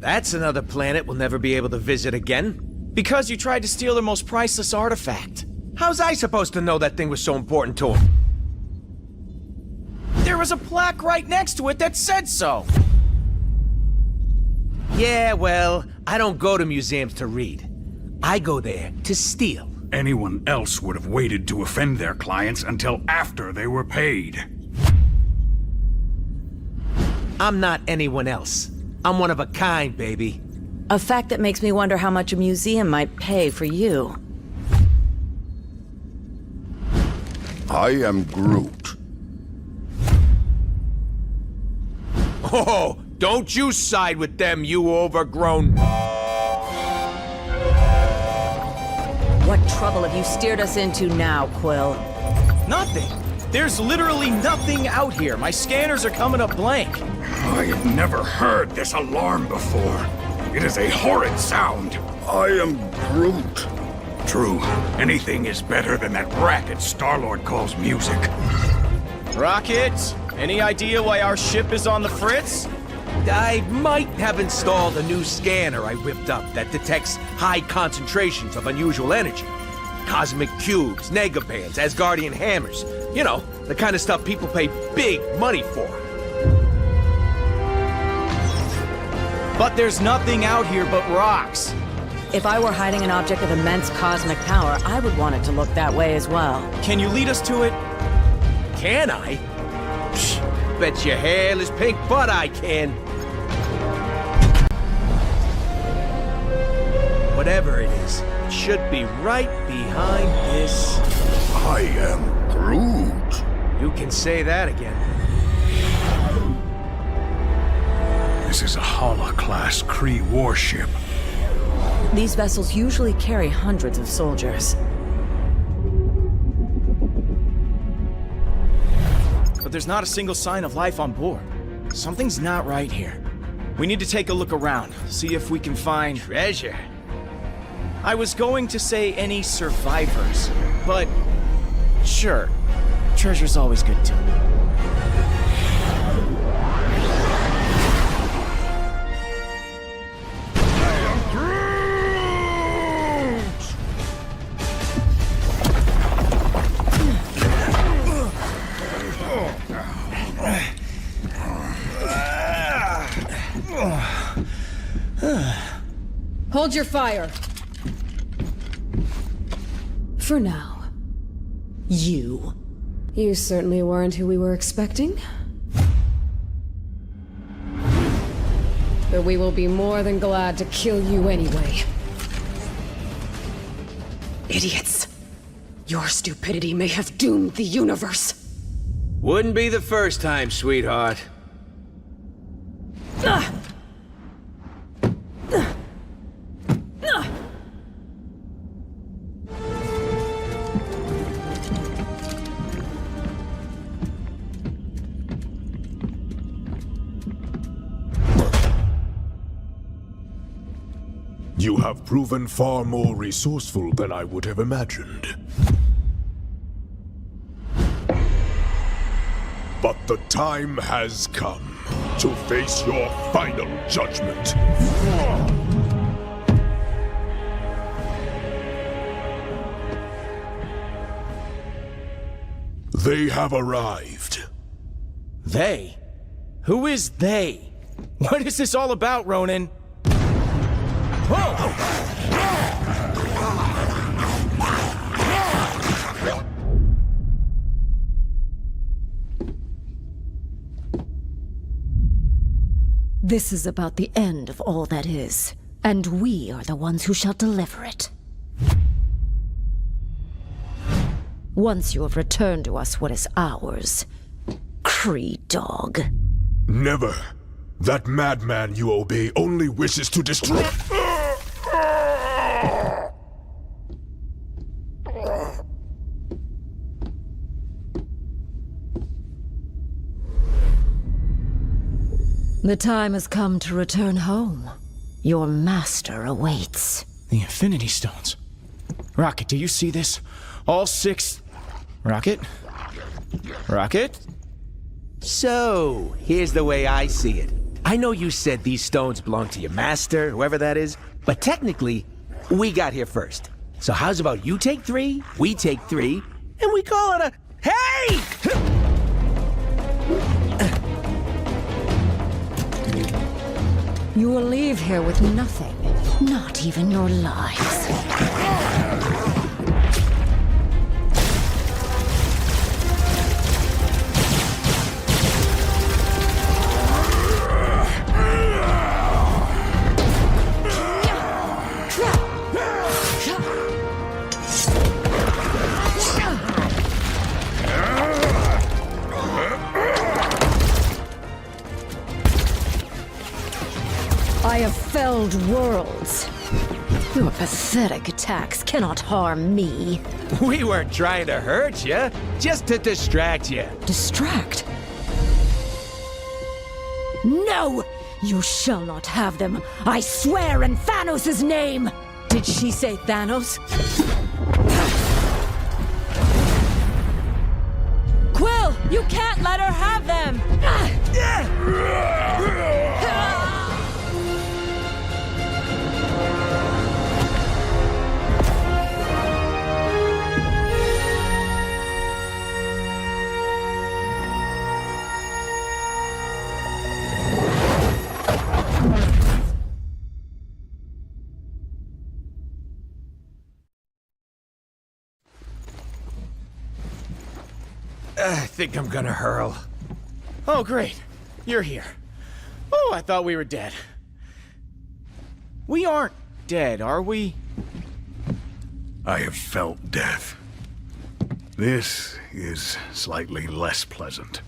That's another planet we'll never be able to visit again. Because you tried to steal their most priceless artifact. How's I supposed to know that thing was so important to him? There was a plaque right next to it that said so. Yeah, well, I don't go to museums to read. I go there to steal. Anyone else would have waited to offend their clients until after they were paid. I'm not anyone else. I'm one of a kind, baby. A fact that makes me wonder how much a museum might pay for you. I am Groot. Oh, don't you side with them, you overgrown... What trouble have you steered us into now, Quill? Nothing. There's literally nothing out here. My scanners are coming up blank. I have never heard this alarm before. It is a horrid sound. I am Groot. True, anything is better than that racket Star-Lord calls music. Rocket, any idea why our ship is on the fritz? I might have installed a new scanner I whipped up that detects high concentrations of unusual energy. Cosmic cubes, negabands, Asgardian hammers. You know, the kind of stuff people pay big money for. But there's nothing out here but rocks. If I were hiding an object of immense cosmic power, I would want it to look that way as well. Can you lead us to it? Can I? Psh, bet your hairless pink butt I can. Whatever it is, it should be right behind this. I am Groot. You can say that again. This is a Hala-class Kree warship. These vessels usually carry hundreds of soldiers. But there's not a single sign of life on board. Something's not right here. We need to take a look around, see if we can find... Treasure. I was going to say any survivors, but... Sure. Treasure's always good too. Hold your fire. For now. You. You certainly weren't who we were expecting. But we will be more than glad to kill you anyway. Idiots. Your stupidity may have doomed the universe. Wouldn't be the first time, sweetheart. You have proven far more resourceful than I would have imagined. But the time has come to face your final judgment. They have arrived. They? Who is they? What is this all about, Ronan? Whoa! This is about the end of all that is, and we are the ones who shall deliver it. Once you have returned to us what is ours, Kree dog. Never. That madman you obey only wishes to destroy... The time has come to return home. Your master awaits. The Infinity Stones. Rocket, do you see this? All 6... Rocket? Rocket? So, here's the way I see it. I know you said these stones belong to your master, whoever that is, but technically, we got here first. So how's about you take 3, we take 3, and we call it a... Hey! You will leave here with nothing, not even your lives. I have felled worlds. Your pathetic attacks cannot harm me. We weren't trying to hurt you, just to distract you. Distract? No! You shall not have them. I swear in Thanos' name! Did she say Thanos? Quill, you can't let her have them! I think I'm gonna hurl. Oh, great. You're here. Oh, I thought we were dead. We aren't dead, are we? I have felt death. This is slightly less pleasant.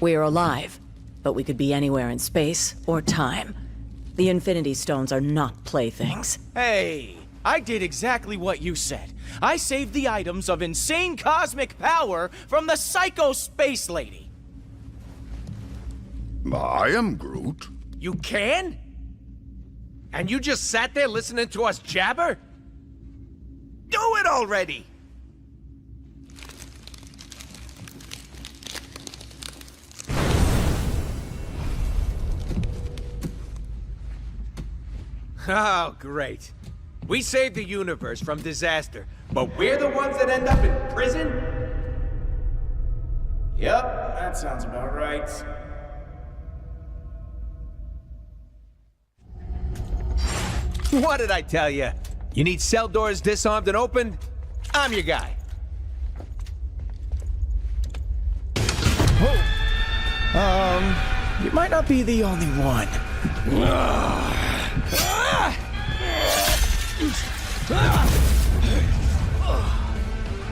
We're alive, but we could be anywhere in space or time. The Infinity Stones are not playthings. Hey, I did exactly what you said. I saved the items of insane cosmic power from the Psycho Space Lady. I am Groot. You can? And you just sat there listening to us jabber? Do it already! Oh, great. We saved the universe from disaster, but we're the ones that end up in prison? Yep, that sounds about right. What did I tell you? You need cell doors disarmed and opened? I'm your guy. You might not be the only one.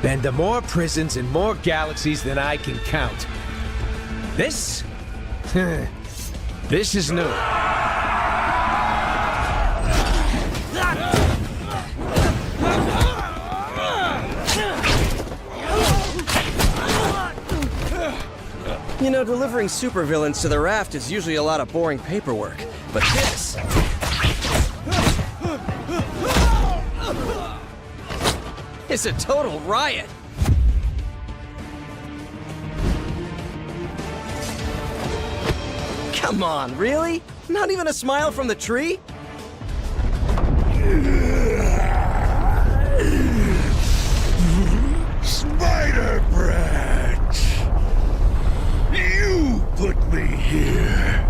Been to more prisons and more galaxies than I can count. This? This is new. You know, delivering supervillains to the raft is usually a lot of boring paperwork, but this... is a total riot! Come on, really? Not even a smile from the tree? Spider Branch! You put me here!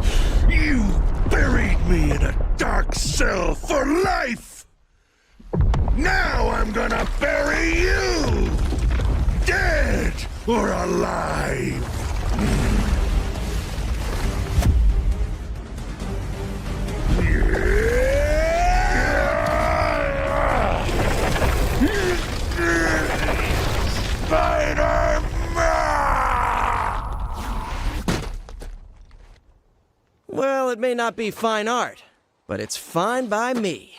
You buried me in a dark cell for life! Now I'm gonna bury you! Dead or alive! Well, it may not be fine art, but it's fine by me.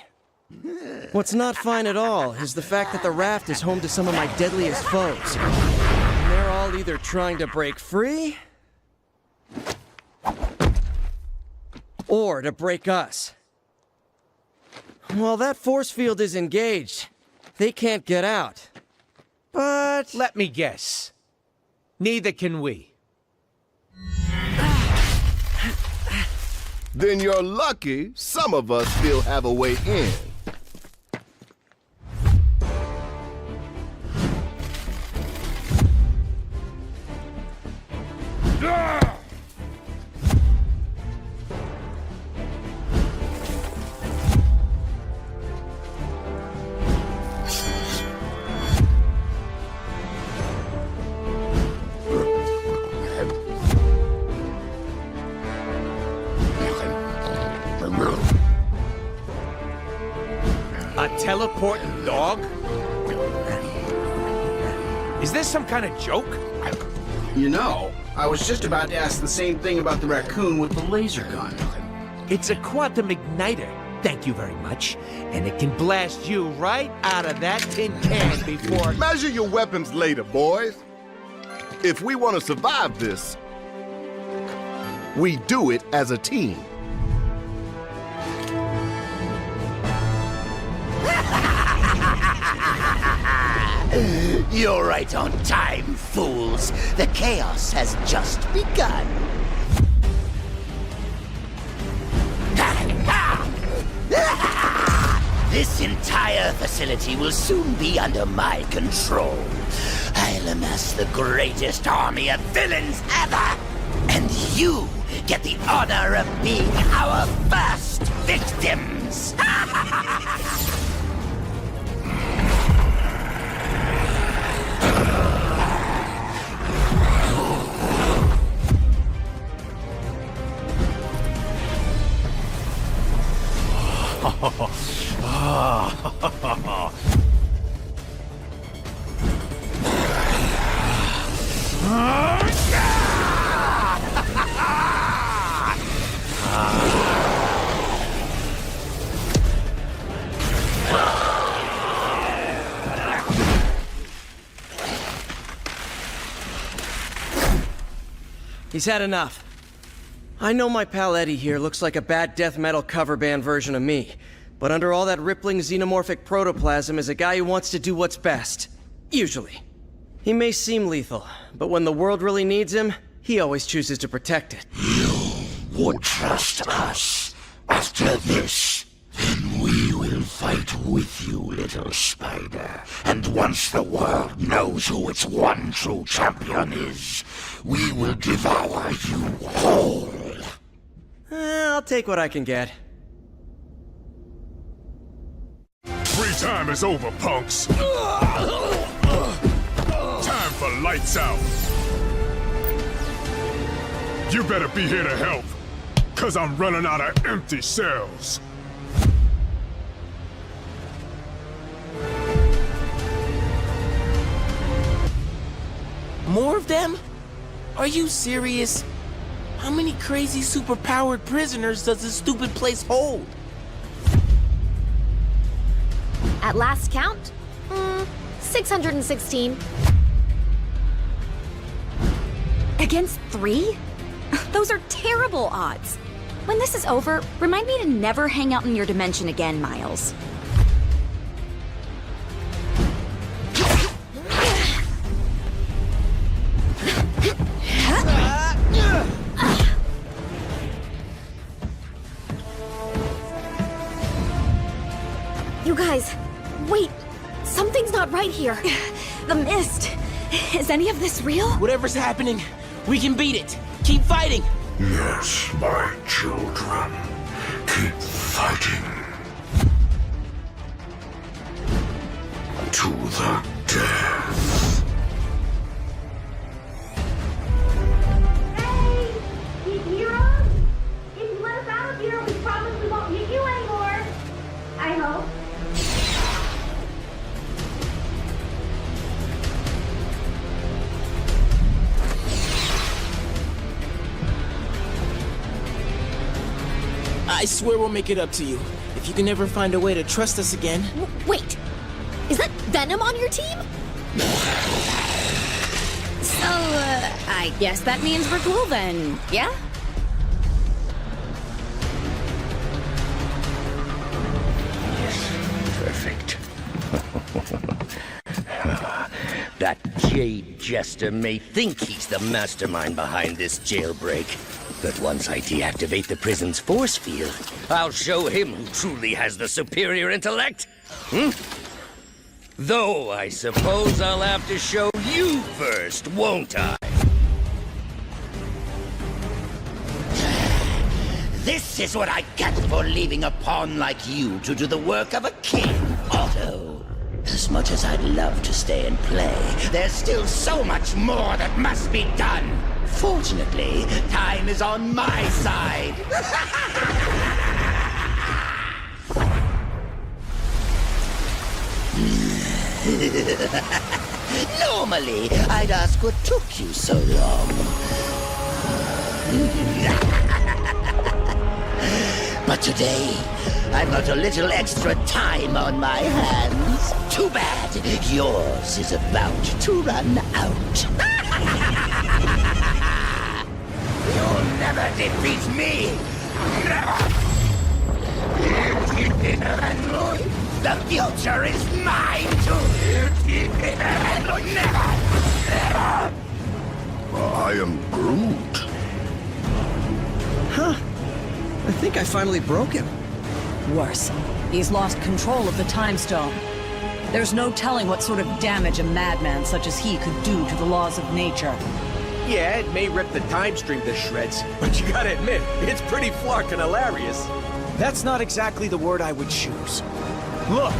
What's not fine at all is the fact that the raft is home to some of my deadliest foes. And they're all either trying to break free, or to break us. While that force field is engaged, they can't get out. But... Let me guess. Neither can we. Then you're lucky some of us still have a way in. A teleporting dog? Is this some kind of joke? You know, I was just about to ask the same thing about the raccoon with the laser gun. It's a quantum igniter. Thank you very much. And it can blast you right out of that tin can before... Measure your weapons later, boys. If we want to survive this, we do it as a team. You're right on time, fools. The chaos has just begun. This entire facility will soon be under my control. I'll amass the greatest army of villains ever. And you get the honor of being our first victims. He's had enough. I know my pal Eddie here looks like a bad death metal cover band version of me, but under all that rippling xenomorphic protoplasm is a guy who wants to do what's best. Usually. He may seem lethal, but when the world really needs him, he always chooses to protect it. You would trust us. After this, then we will fight with you, little spider. And once the world knows who its one true champion is, we will devour you whole. I'll take what I can get. Free time is over, punks. Time for lights out. You better be here to help, 'cause I'm running out of empty cells. More of them? Are you serious? How many crazy superpowered prisoners does this stupid place hold? At last count, 616. Against 3? Those are terrible odds. When this is over, remind me to never hang out in your dimension again, Miles. You guys, wait. Something's not right here. The mist. Is any of this real? Whatever's happening, we can beat it. Keep fighting. Yes, my children. Keep fighting. To the death. Hey! You hear us? If you let us out of here, we promise we won't hit you anymore. I hope. I swear we'll make it up to you. If you can ever find a way to trust us again. Wait, is that Venom on your team? So, I guess that means we're cool then, yeah? Perfect. That jade jester may think he's the mastermind behind this jailbreak, But once I deactivate the prison's force field, I'll show him who truly has the superior intellect. Though I suppose I'll have to show you first, won't I? This is what I get for leaving a pawn like you to do the work of a king, Otto. As much as I'd love to stay and play, there's still so much more that must be done. Fortunately, time is on my side. Normally, I'd ask what took you so long. But today, I've got a little extra time on my hands. Too bad. Yours is about to run out. You'll never defeat me. Never. The future is mine too. Never. Never. I am Groot. Huh. I think I finally broke him. Worse, he's lost control of the Time Stone. There's no telling what sort of damage a madman such as he could do to the laws of nature. Yeah, it may rip the time stream to shreds, but you gotta admit, it's pretty flarkin' hilarious. That's not exactly the word I would choose. Look!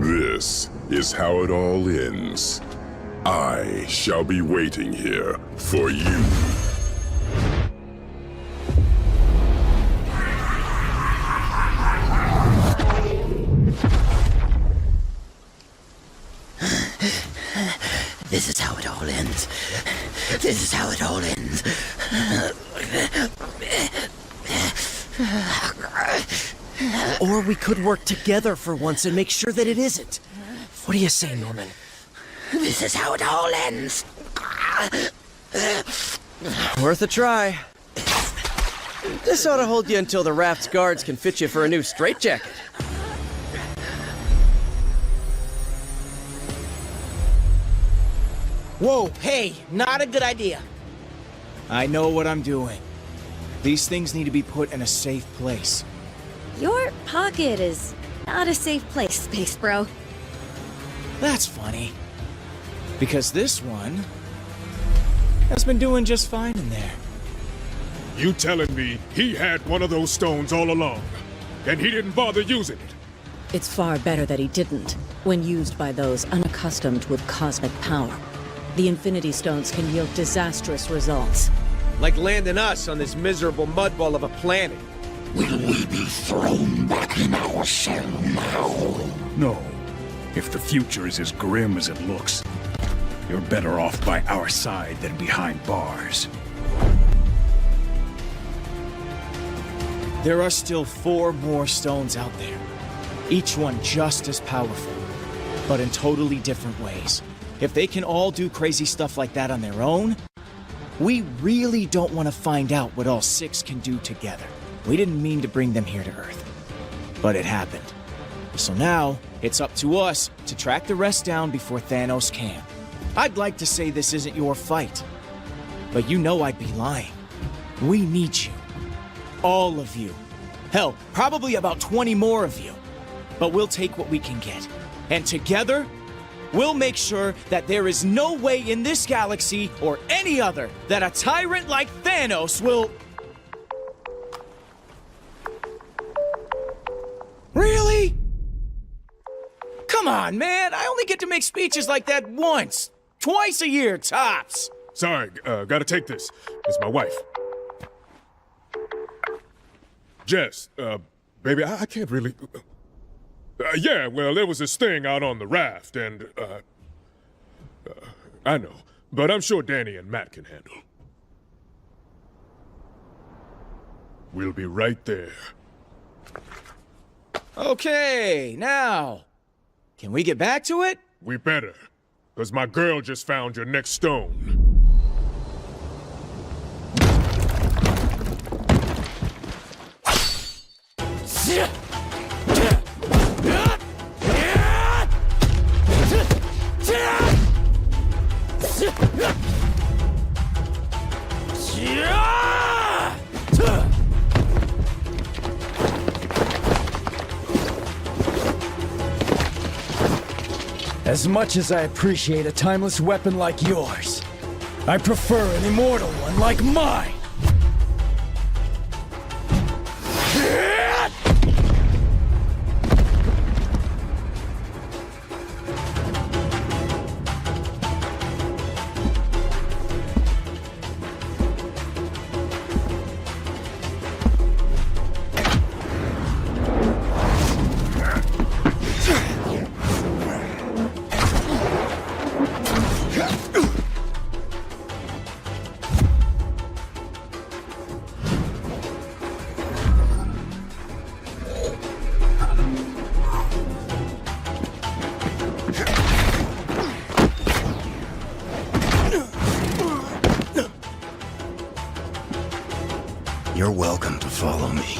This is how it all ends. I shall be waiting here for you. This is how it all ends. This is how it all ends. Or we could work together for once and make sure that it isn't. What do you say, Norman? This is how it all ends. Worth a try. This ought to hold you until the raft's guards can fit you for a new straitjacket. Whoa! Hey, not a good idea. I know what I'm doing. These things need to be put in a safe place. Your pocket is not a safe place, Space Bro. That's funny. Because this one has been doing just fine in there. You telling me he had one of those stones all along, and he didn't bother using it? It's far better that he didn't, when used by those unaccustomed with cosmic power. The Infinity Stones can yield disastrous results. Like landing us on this miserable mudball of a planet. Will we be thrown back in our cell now? No. If the future is as grim as it looks, you're better off by our side than behind bars. There are still 4 more stones out there. Each one just as powerful, but in totally different ways. If they can all do crazy stuff like that on their own, we really don't want to find out what all 6 can do together. We didn't mean to bring them here to Earth, but it happened. So now, it's up to us to track the rest down before Thanos can. I'd like to say this isn't your fight, but you know I'd be lying. We need you. All of you. Hell, probably about 20 more of you. But we'll take what we can get. And together, we'll make sure that there is no way in this galaxy or any other that a tyrant like Thanos will... Really? Come on, man. I only get to make speeches like that once. Twice a year, tops. Sorry, gotta take this. It's my wife. Jess, baby, I can't really... yeah, well, there was this thing out on the raft, and, I know, but I'm sure Danny and Matt can handle. We'll be right there. Okay, now, can we get back to it? We better. 'cause my girl just found your next stone. As much as I appreciate a timeless weapon like yours, I prefer an immortal one like mine! You're welcome to follow me.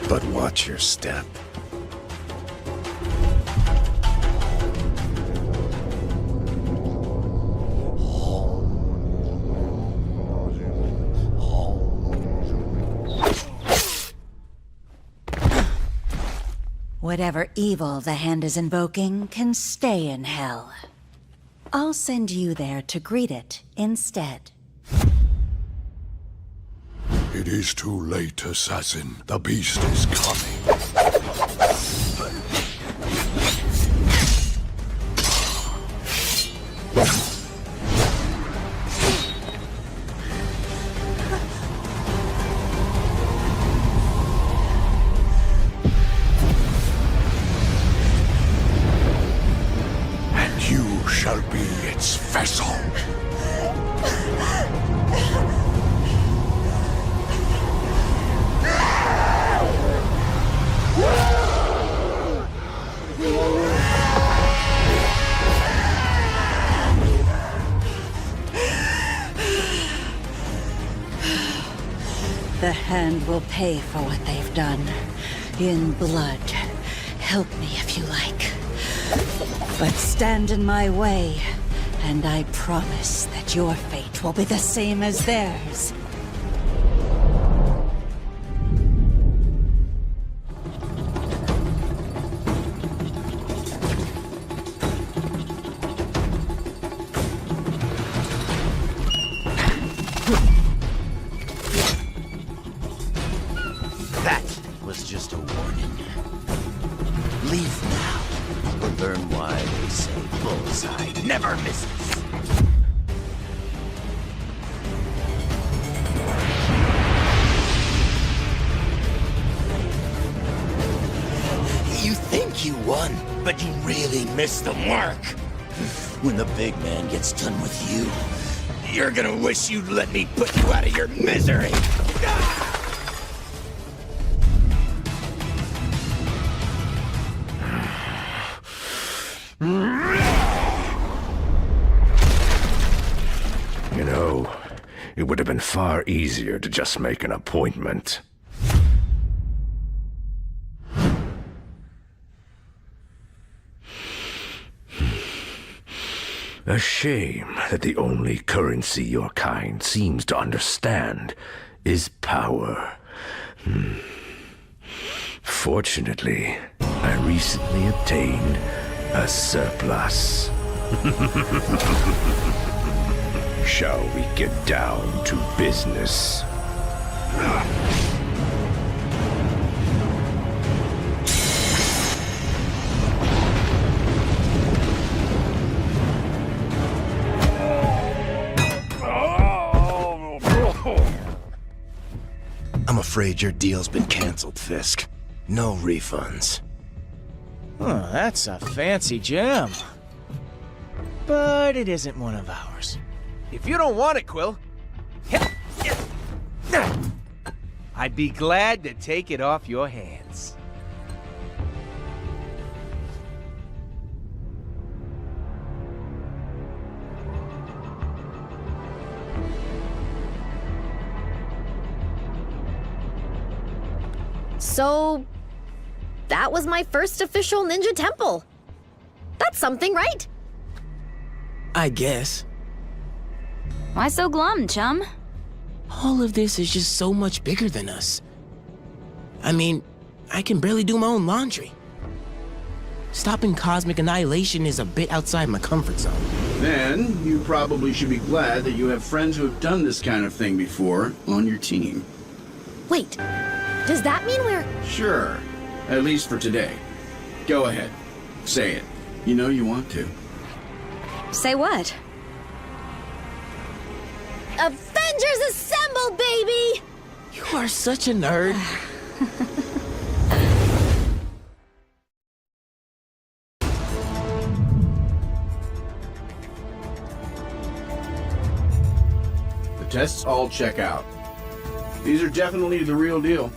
But watch your step. Whatever evil the Hand is invoking can stay in hell. I'll send you there to greet it instead. It is too late, assassin. The beast is coming. And you shall be its vessel. The Hand will pay for what they've done. In blood. Help me if you like. But stand in my way, and I promise that your fate will be the same as theirs. That was just a warning. Leave now, or learn why they say bullseye never misses. You think you won, but you really missed the mark. When the big man gets done with you, you're gonna wish you'd let me put you out of your misery. You know, it would have been far easier to just make an appointment. A shame that the only currency your kind seems to understand is power. Fortunately, I recently obtained a surplus. Shall we get down to business? I'm afraid your deal's been canceled, Fisk. No refunds. Oh, that's a fancy gem. But it isn't one of ours. If you don't want it, Quill, I'd be glad to take it off your hands. So, that was my first official ninja temple. That's something, right? I guess. Why so glum, chum? All of this is just so much bigger than us. I mean, I can barely do my own laundry. Stopping cosmic annihilation is a bit outside my comfort zone. Then, you probably should be glad that you have friends who have done this kind of thing before on your team. Wait, does that mean we're... Sure, at least for today. Go ahead, say it. You know you want to. Say what? Avengers Assemble, baby! You are such a nerd. The tests all check out. These are definitely the real deal.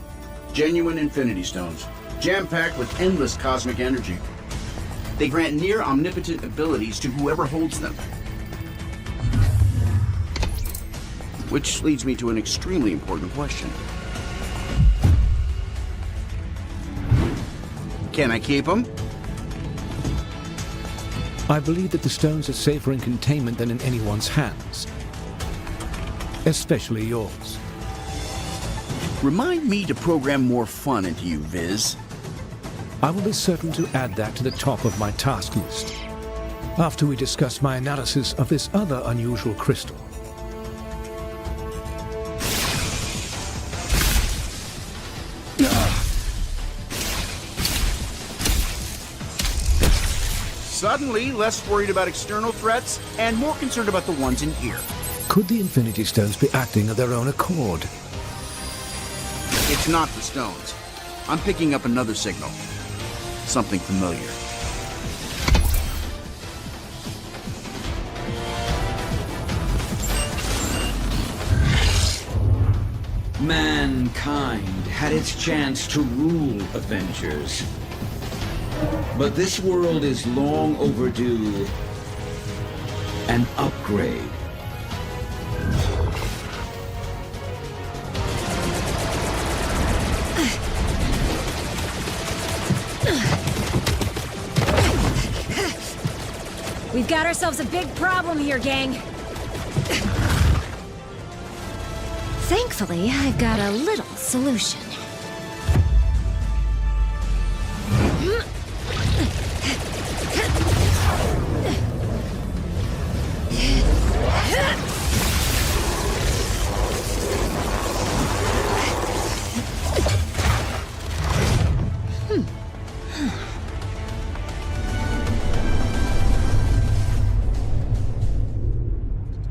Genuine Infinity Stones, jam-packed with endless cosmic energy. They grant near omnipotent abilities to whoever holds them. Which leads me to an extremely important question. Can I keep them? I believe that the stones are safer in containment than in anyone's hands. Especially yours. Remind me to program more fun into you, Viz. I will be certain to add that to the top of my task list, after we discuss my analysis of this other unusual crystal. Suddenly, less worried about external threats and more concerned about the ones in here. Could the Infinity Stones be acting of their own accord? It's not the stones. I'm picking up another signal. Something familiar. Mankind had its chance to rule Avengers. But this world is long overdue an upgrade. We've got ourselves a big problem here, gang. Thankfully, I've got a little solution.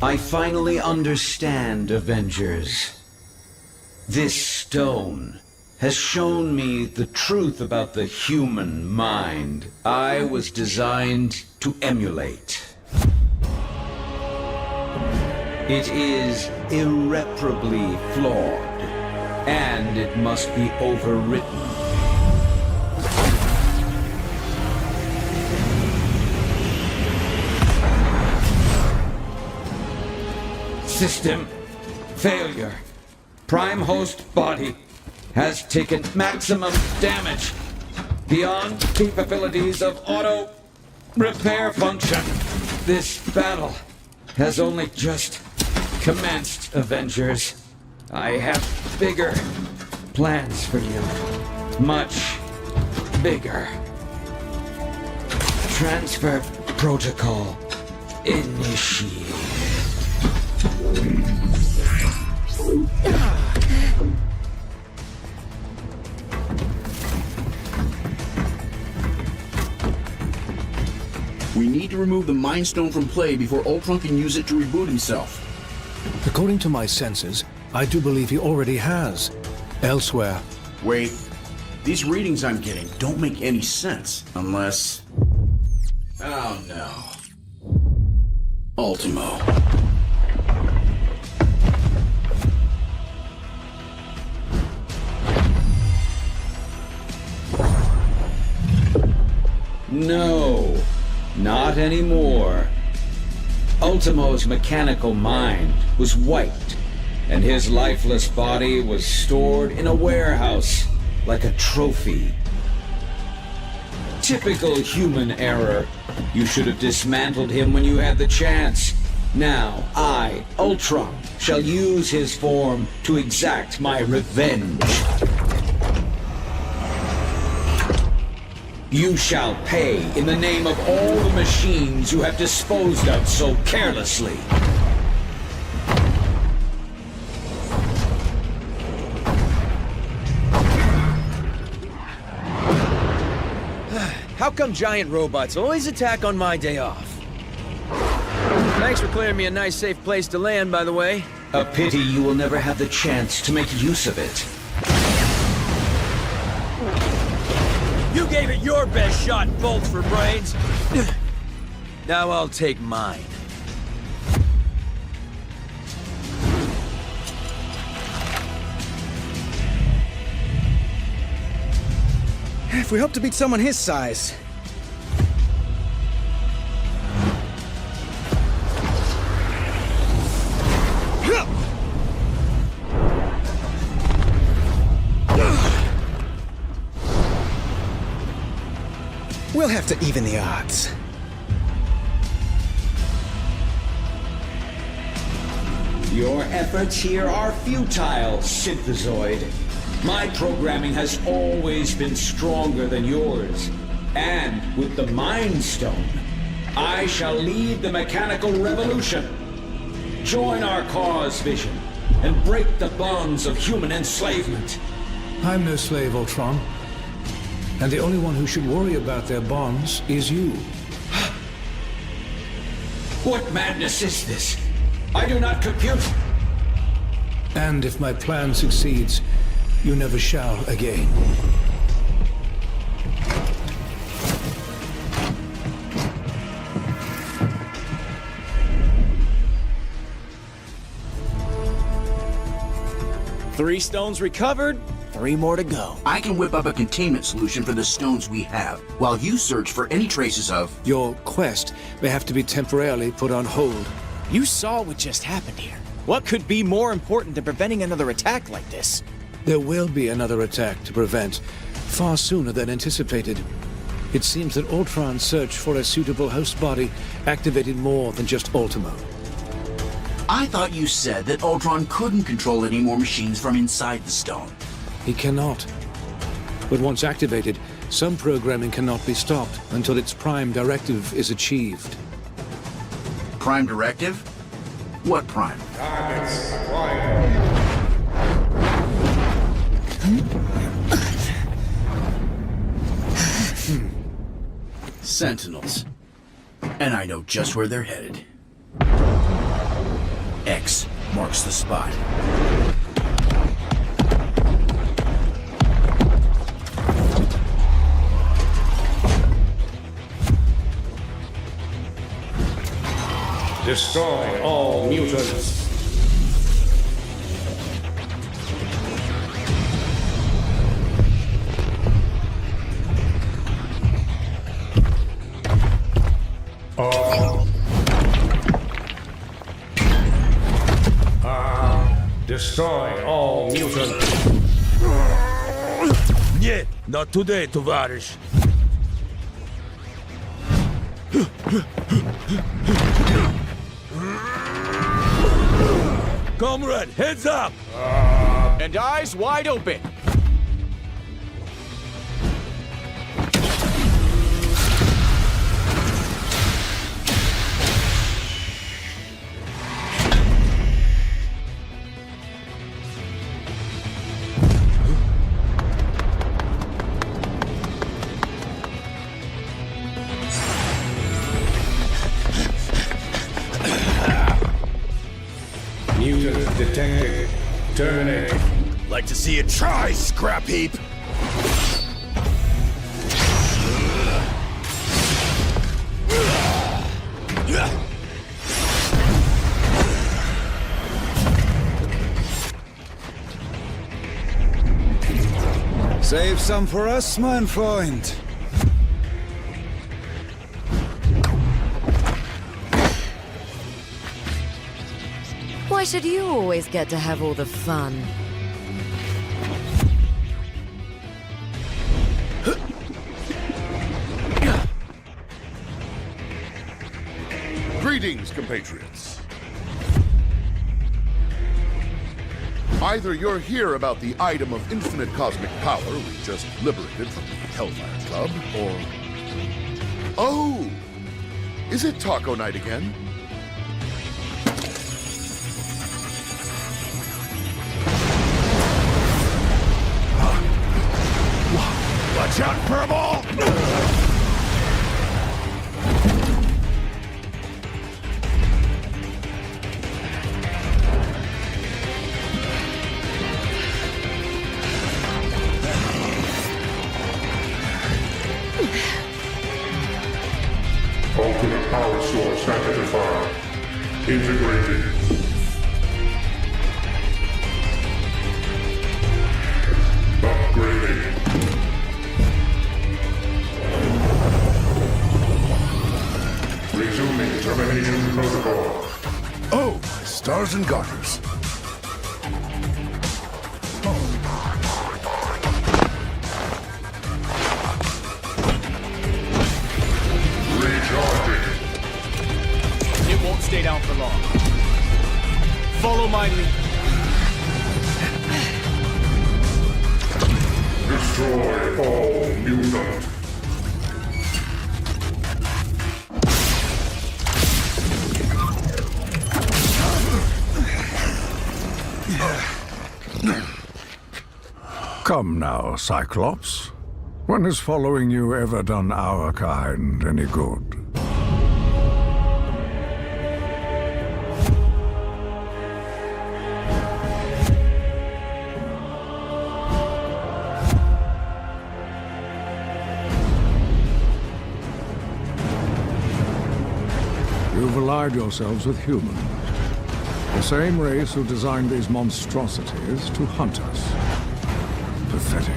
I finally understand, Avengers. This stone has shown me the truth about the human mind I was designed to emulate. It is irreparably flawed, and it must be overwritten. System failure. Prime host body has taken maximum damage beyond capabilities of auto repair function. This battle has only just commenced, Avengers. I have bigger plans for you. Much bigger. Transfer protocol initiated. We need to remove the Mind Stone from play before Ultron can use it to reboot himself. According to my senses, I do believe he already has. Elsewhere. Wait. These readings I'm getting don't make any sense unless... Oh no. Ultimo. No, not anymore. Ultimo's mechanical mind was wiped, and his lifeless body was stored in a warehouse like a trophy. Typical human error. You should have dismantled him when you had the chance. Now, I, Ultron, shall use his form to exact my revenge. You shall pay in the name of all the machines you have disposed of so carelessly. How come giant robots always attack on my day off? Thanks for clearing me a nice safe place to land, by the way. A pity you will never have the chance to make use of it. You gave it your best shot, bolts for brains. Now I'll take mine. If we hope to beat someone his size. We'll have to even the odds. Your efforts here are futile, Synthezoid. My programming has always been stronger than yours. And with the Mind Stone, I shall lead the mechanical revolution. Join our cause, Vision, and break the bonds of human enslavement. I'm no slave, Ultron. And the only one who should worry about their bonds is you. What madness is this? I do not compute. And if my plan succeeds, you never shall again. Three stones recovered, 3 more to go. I can whip up a containment solution for the stones we have, while you search for any traces of... Your quest may have to be temporarily put on hold. You saw what just happened here. What could be more important than preventing another attack like this? There will be another attack to prevent, far sooner than anticipated. It seems that Ultron's search for a suitable host body activated more than just Ultimo. I thought you said that Ultron couldn't control any more machines from inside the stone. He cannot. But once activated, some programming cannot be stopped until its prime directive is achieved. Prime directive? What prime? Targets acquired. Sentinels. And I know just where they're headed. X marks the spot. Destroy all mutants. Destroy all mutants. Нет, not today, товарищ. Comrade, heads up! And eyes wide open. Mutant detected. Terminate. Like to see you try, scrap heap! Save some for us, mein Freund. Why should you always get to have all the fun? Greetings, compatriots. Either you're here about the item of infinite cosmic power we just liberated from the Hellfire Club, or... Oh! Is it taco night again? Watch out, Furball! Ultimate power source identified. Integrated. Upgrading. Resuming termination protocol. Oh, stars and garters. It won't stay down for long. Follow my lead. Destroy all mutant. Come now, Cyclops. When has following you ever done our kind any good? You've allied yourselves with humans. The same race who designed these monstrosities to hunt us. Pathetic.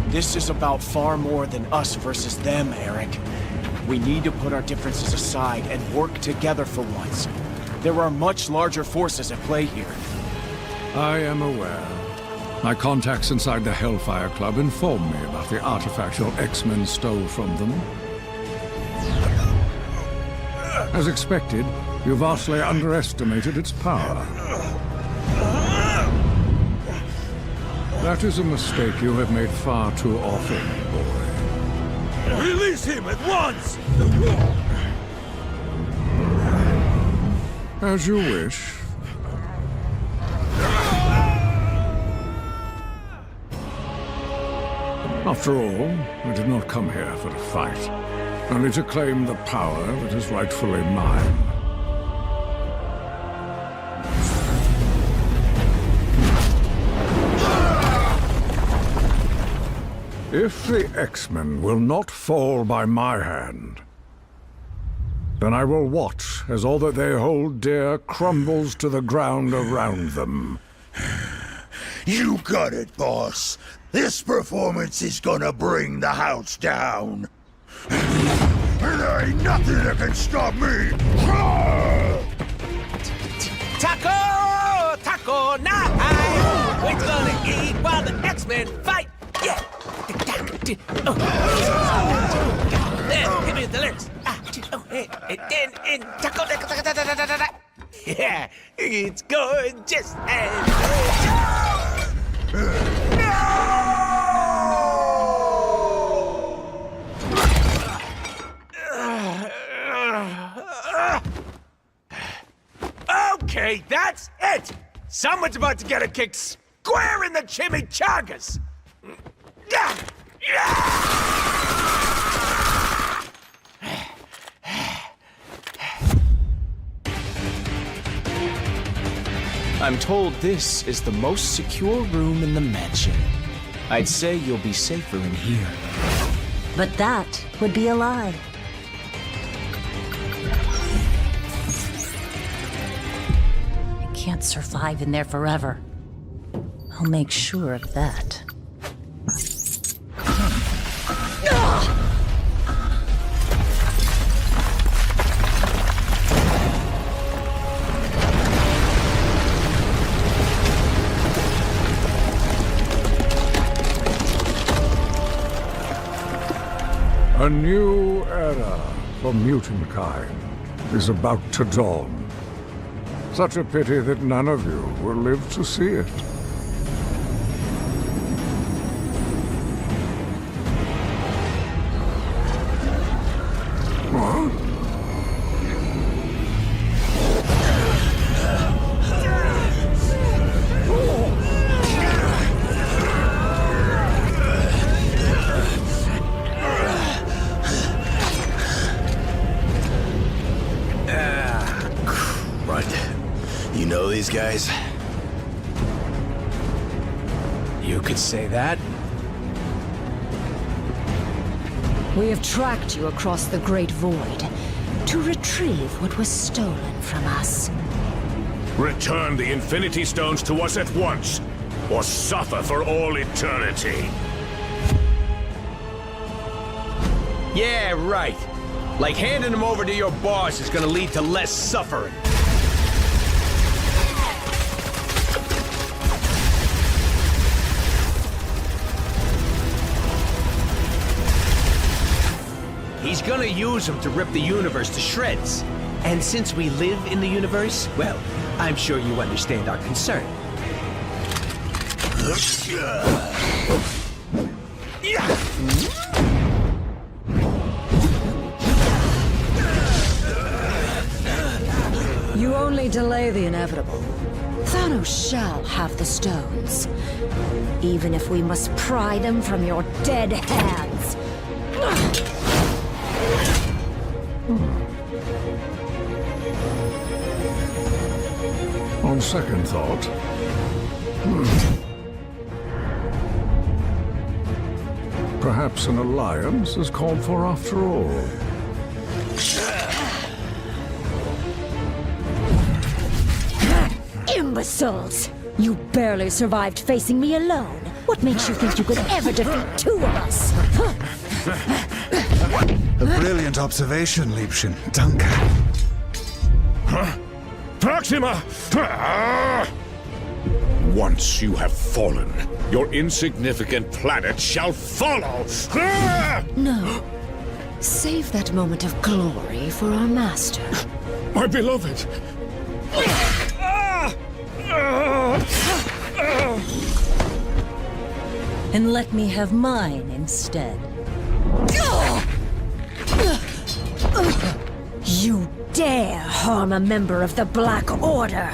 This is about far more than us versus them, Eric. We need to put our differences aside and work together for once. There are much larger forces at play here. I am aware. My contacts inside the Hellfire Club informed me about the artifact your X-Men stole from them. As expected, you vastly underestimated its power. That is a mistake you have made far too often, boy. Release him at once! As you wish. After all, I did not come here for a fight, only to claim the power that is rightfully mine. If the X-Men will not fall by my hand, then I will watch as all that they hold dear crumbles to the ground around them. You got it, boss. This performance is gonna bring the house down. And there ain't nothing that can stop me. Taco! Taco night! We're gonna eat while the X-Men fight! Yeah! There, give me the lyrics. And taco, yeah, it's gorgeous and okay, that's it! Someone's about to get a kick square in the chimichangas! I'm told this is the most secure room in the mansion. I'd say you'll be safer in here. But that would be a lie. I can't survive in there forever. I'll make sure of that. A new era for mutant kind. is about to dawn. Such a pity that none of you will live to see it. What? You know these guys? You could say that. We have tracked you across the Great Void to retrieve what was stolen from us. Return the Infinity Stones to us at once, or suffer for all eternity. Yeah, right. Like handing them over to your boss is gonna lead to less suffering. He's gonna use them to rip the universe to shreds. And since we live in the universe, well, I'm sure you understand our concern. You only delay the inevitable. Thanos shall have the stones, even if we must pry them from your dead hands. On second thought, perhaps an alliance is called for after all. Imbeciles! You barely survived facing me alone. What makes you think you could ever defeat two of us? A brilliant observation, Liebchen. Danke. Huh? Proxima! Once you have fallen, your insignificant planet shall follow! No. Save that moment of glory for our master. My beloved! And let me have mine instead. You dare harm a member of the Black Order!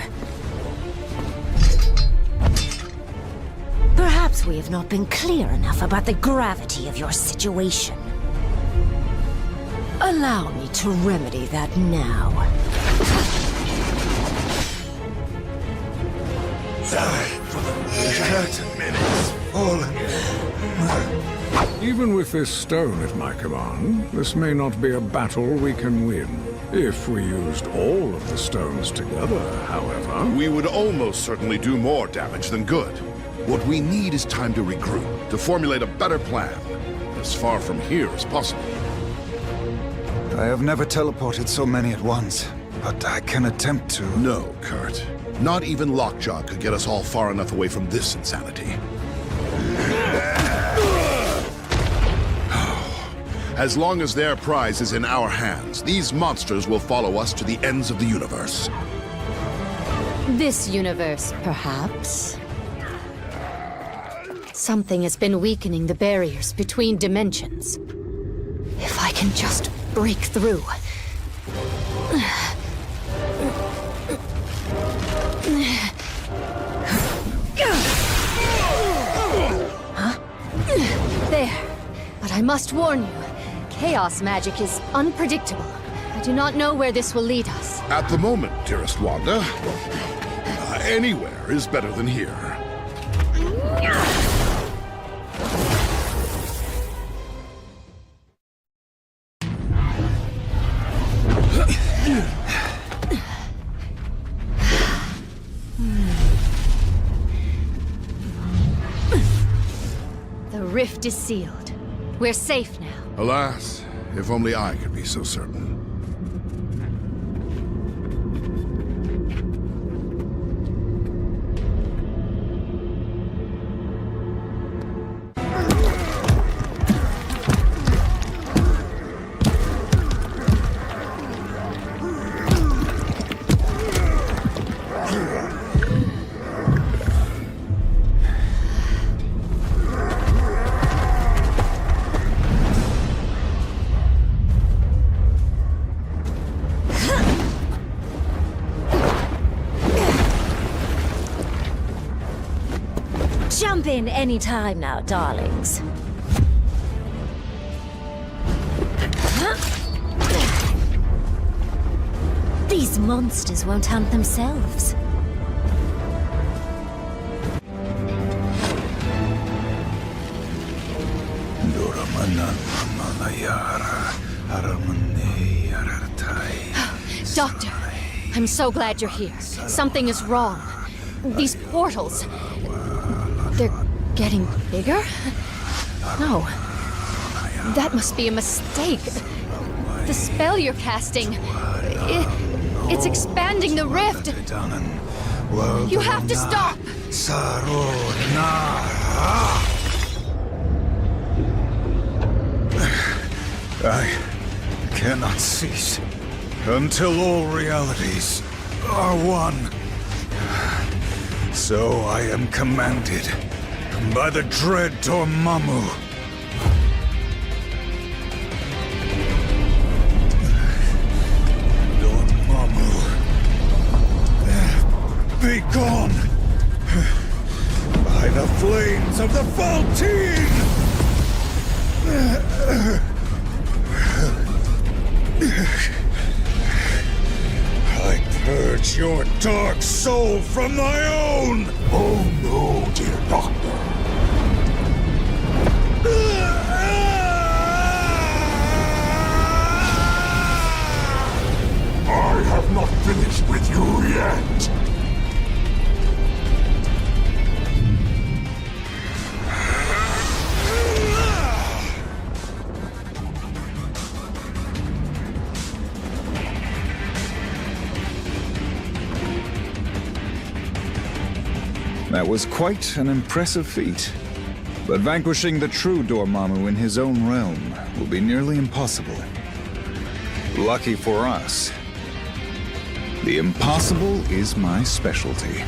Perhaps we have not been clear enough about the gravity of your situation. Allow me to remedy that now. Even with this stone at my command, this may not be a battle we can win. If we used all of the stones together, however... We would almost certainly do more damage than good. What we need is time to regroup, to formulate a better plan, as far from here as possible. I have never teleported so many at once, but I can attempt to... No, Kurt. Not even Lockjaw could get us all far enough away from this insanity. As long as their prize is in our hands, these monsters will follow us to the ends of the universe. This universe, perhaps. Something has been weakening the barriers between dimensions. If I can just break through. Huh? There. But I must warn you, chaos magic is unpredictable. I do not know where this will lead us. At the moment, dearest Wanda, anywhere is better than here. The rift is sealed. We're safe now. Alas, if only I could be so certain. Jump in any time now, darlings. These monsters won't hunt themselves. Doctor, I'm so glad you're here. Something is wrong. These portals... they're getting bigger? No. That must be a mistake. The spell you're casting... it's expanding the rift. You have to stop! I cannot cease until all realities are one. So I am commanded by the dread Dormammu. Dormammu, be gone by the flames of the Faltine! I purge your dark soul from my own! Oh no, dear Doctor. I have not finished with you yet. That was quite an impressive feat. But vanquishing the true Dormammu in his own realm will be nearly impossible. Lucky for us, the impossible is my specialty.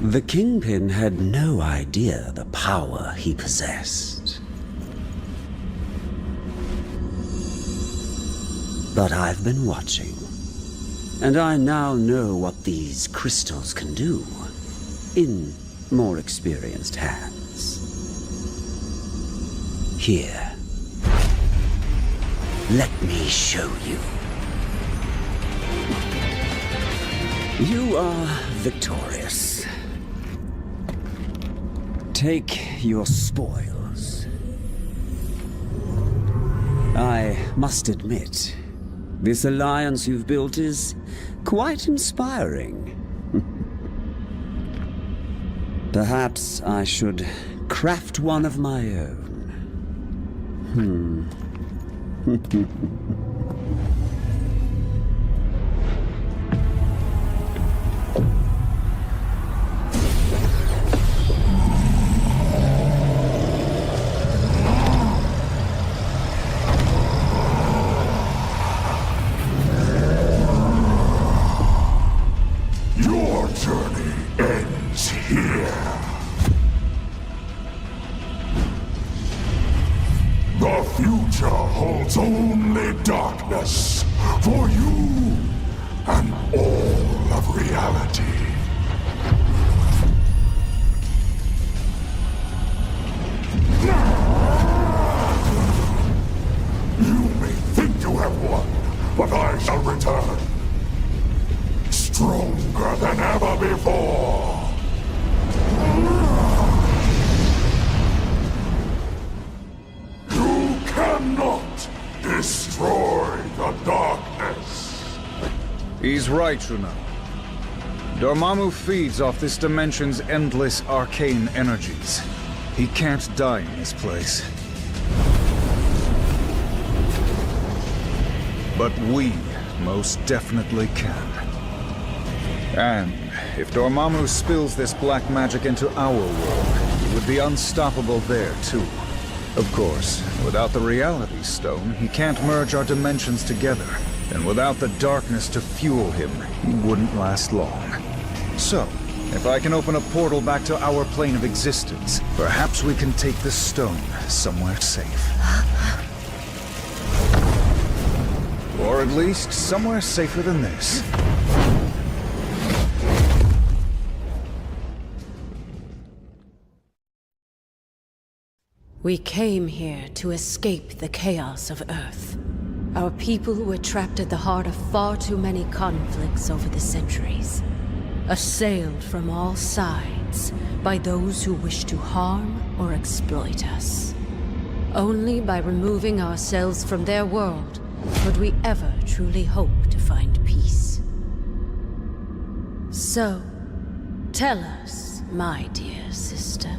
The Kingpin had no idea the power he possessed. But I've been watching, and I now know what these crystals can do in more experienced hands. Here, let me show you. You are victorious. Take your spoils. I must admit, this alliance you've built is quite inspiring. Perhaps I should craft one of my own. The future holds only darkness for you and all of reality. You may think you have won, but I shall return. Stronger than ever before. You cannot destroy the darkness. He's right, Juno. Dormammu feeds off this dimension's endless arcane energies. He can't die in this place. But we most definitely can. And if Dormammu spills this black magic into our world, he would be unstoppable there, too. Of course, without the Reality Stone, he can't merge our dimensions together. And without the darkness to fuel him, he wouldn't last long. So, If I can open a portal back to our plane of existence, perhaps we can take the stone somewhere safe. Or at least somewhere safer than this. We came here to escape the chaos of Earth. Our people were trapped at the heart of far too many conflicts over the centuries. Assailed from all sides by those who wish to harm or exploit us. Only by removing ourselves from their world could we ever truly hope to find peace. So, tell us, my dear sister.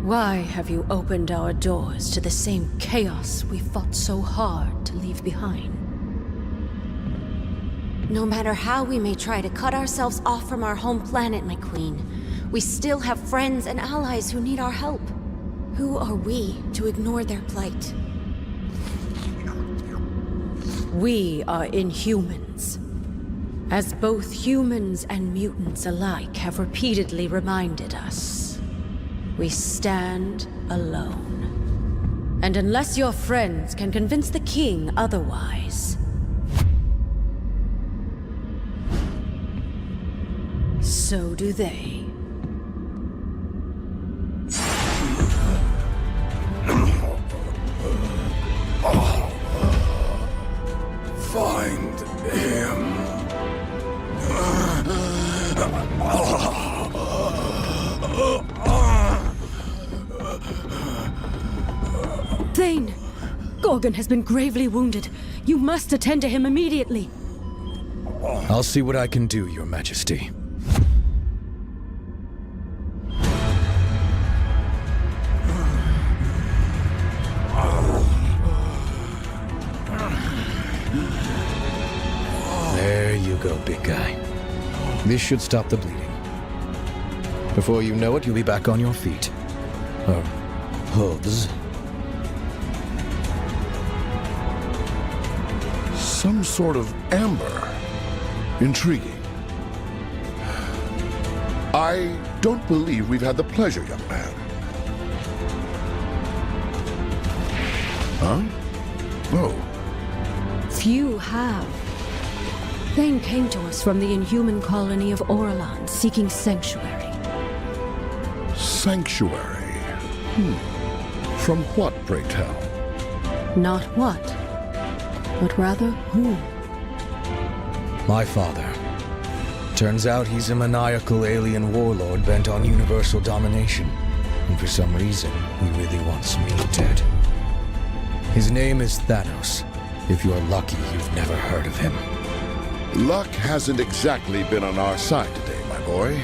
Why have you opened our doors to the same chaos we fought so hard to leave behind? No matter how we may try to cut ourselves off from our home planet, my queen, we still have friends and allies who need our help. Who are we to ignore their plight? We are Inhumans. As both humans and mutants alike have repeatedly reminded us. We stand alone. And unless your friends can convince the king otherwise, so do they. Find him. Thane! Gorgon has been gravely wounded. You must attend to him immediately. I'll see what I can do, Your Majesty. There you go, big guy. This should stop the bleeding. Before you know it, you'll be back on your feet. Or hooves. Some sort of amber. Intriguing. I don't believe we've had the pleasure, young man. Huh? Oh. Few have. Thane came to us from the Inhuman colony of Orlan, seeking sanctuary. Sanctuary? From what, pray tell? Not what, but rather who. My father. Turns out he's a maniacal alien warlord bent on universal domination. And for some reason, he really wants me dead. His name is Thanos. If you're lucky, you've never heard of him. Luck hasn't exactly been on our side today, my boy.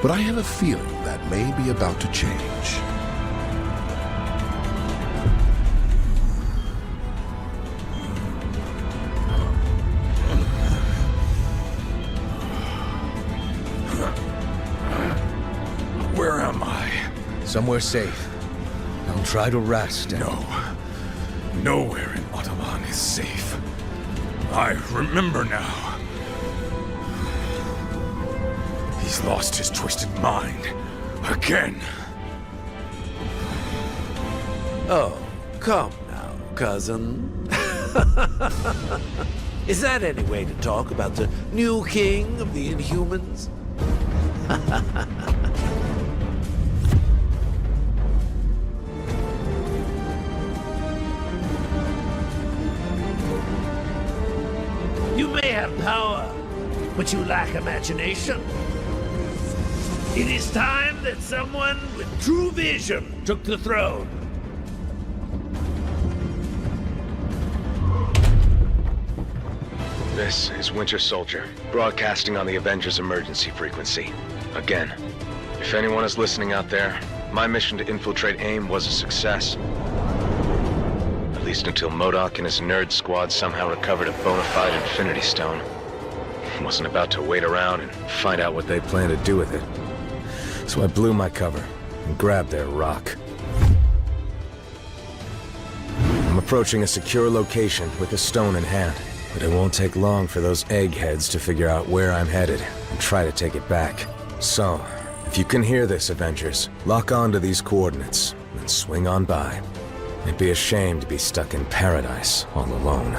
But I have a feeling that may be about to change. Where am I? Somewhere safe. I'll try to rest. No. Nowhere in Ottoman is safe. I remember now. He's lost his twisted mind. Again. Oh, come now, cousin. Is that any way to talk about the new king of the Inhumans? You may have power, but you lack imagination. It is time that someone with true vision took the throne. This is Winter Soldier, broadcasting on the Avengers emergency frequency. Again, if anyone is listening out there, my mission to infiltrate AIM was a success. At least until MODOK and his nerd squad somehow recovered a bona fide Infinity Stone. Wasn't about to wait around and find out what they plan to do with it. So I blew my cover and grabbed their rock. I'm approaching a secure location with the stone in hand. But it won't take long for those eggheads to figure out where I'm headed and try to take it back. So, if you can hear this, Avengers, lock on to these coordinates and swing on by. It'd be a shame to be stuck in paradise all alone.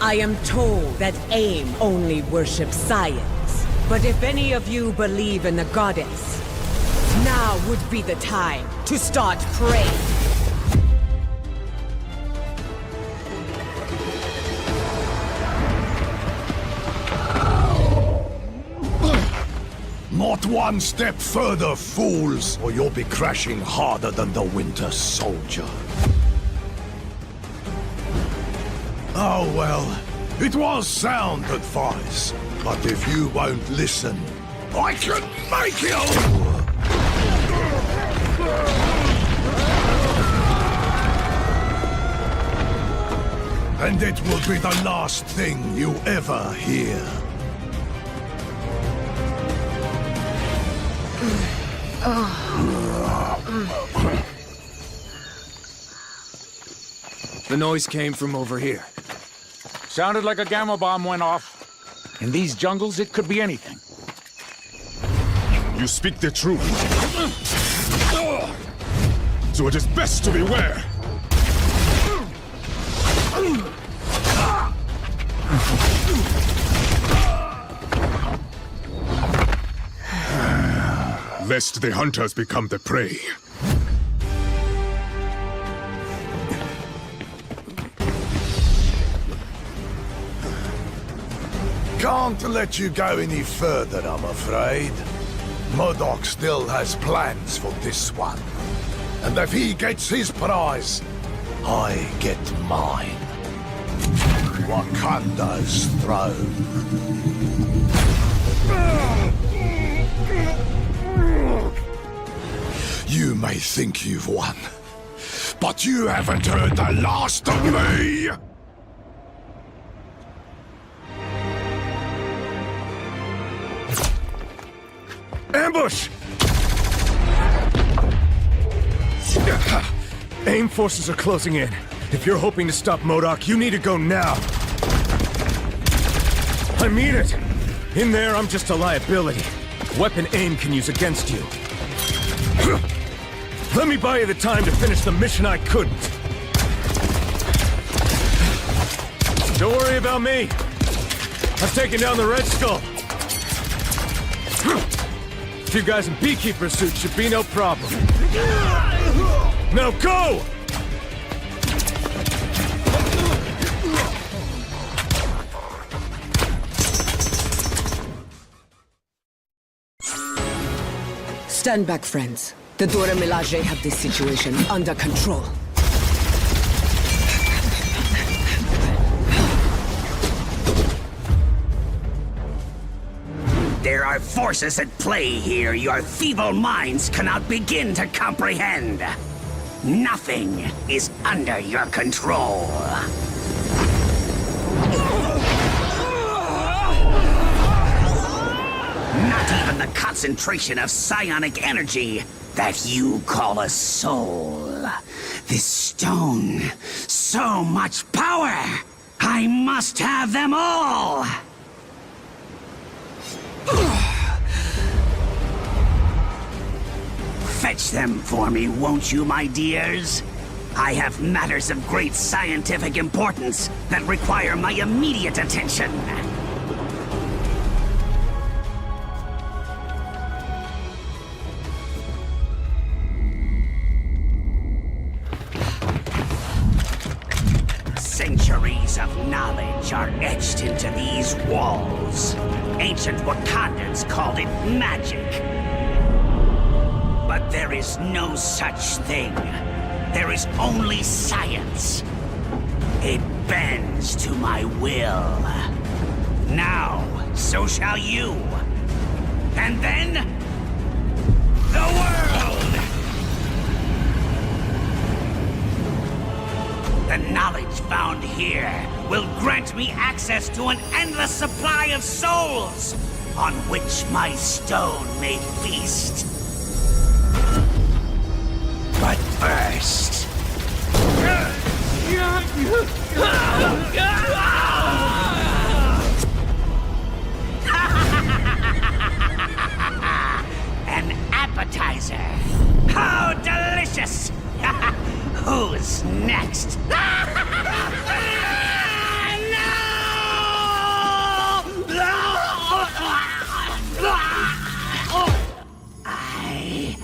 I am told that AIM only worships science. But if any of you believe in the goddess, now would be the time to start praying. Not one step further, fools, or you'll be crashing harder than the Winter Soldier. Oh well, it was sound advice, but if you won't listen, I can make you! And it will be the last thing you ever hear. The noise came from over here. Sounded like a gamma bomb went off. In these jungles, it could be anything. You speak the truth. So it is best to beware. Lest the hunters become the prey. Can't let you go any further, I'm afraid. MODOK still has plans for this one. And if he gets his prize, I get mine. Wakanda's throne. You may think you've won, but you haven't heard the last of me! Ambush! AIM forces are closing in. If you're hoping to stop MODOK, you need to go now. I mean it! In there, I'm just a liability. Weapon AIM can use against you. Let me buy you the time to finish the mission I couldn't. Don't worry about me. I've taken down the Red Skull. A few guys in beekeeper suits should be no problem. Now go! Stand back, friends. The Dora Milaje have this situation under control. There are forces at play here your feeble minds cannot begin to comprehend. Nothing is under your control. Not even the concentration of psionic energy that you call a soul. This stone, so much power! I must have them all! Fetch them for me, won't you, my dears? I have matters of great scientific importance that require my immediate attention. Centuries of knowledge are etched into these walls. Ancient Wakandans called it magic. But there is no such thing. There is only science. It bends to my will. Now, so shall you. And then, the world! The knowledge found here will grant me access to an endless supply of souls, on which my stone may feast. Who's next? I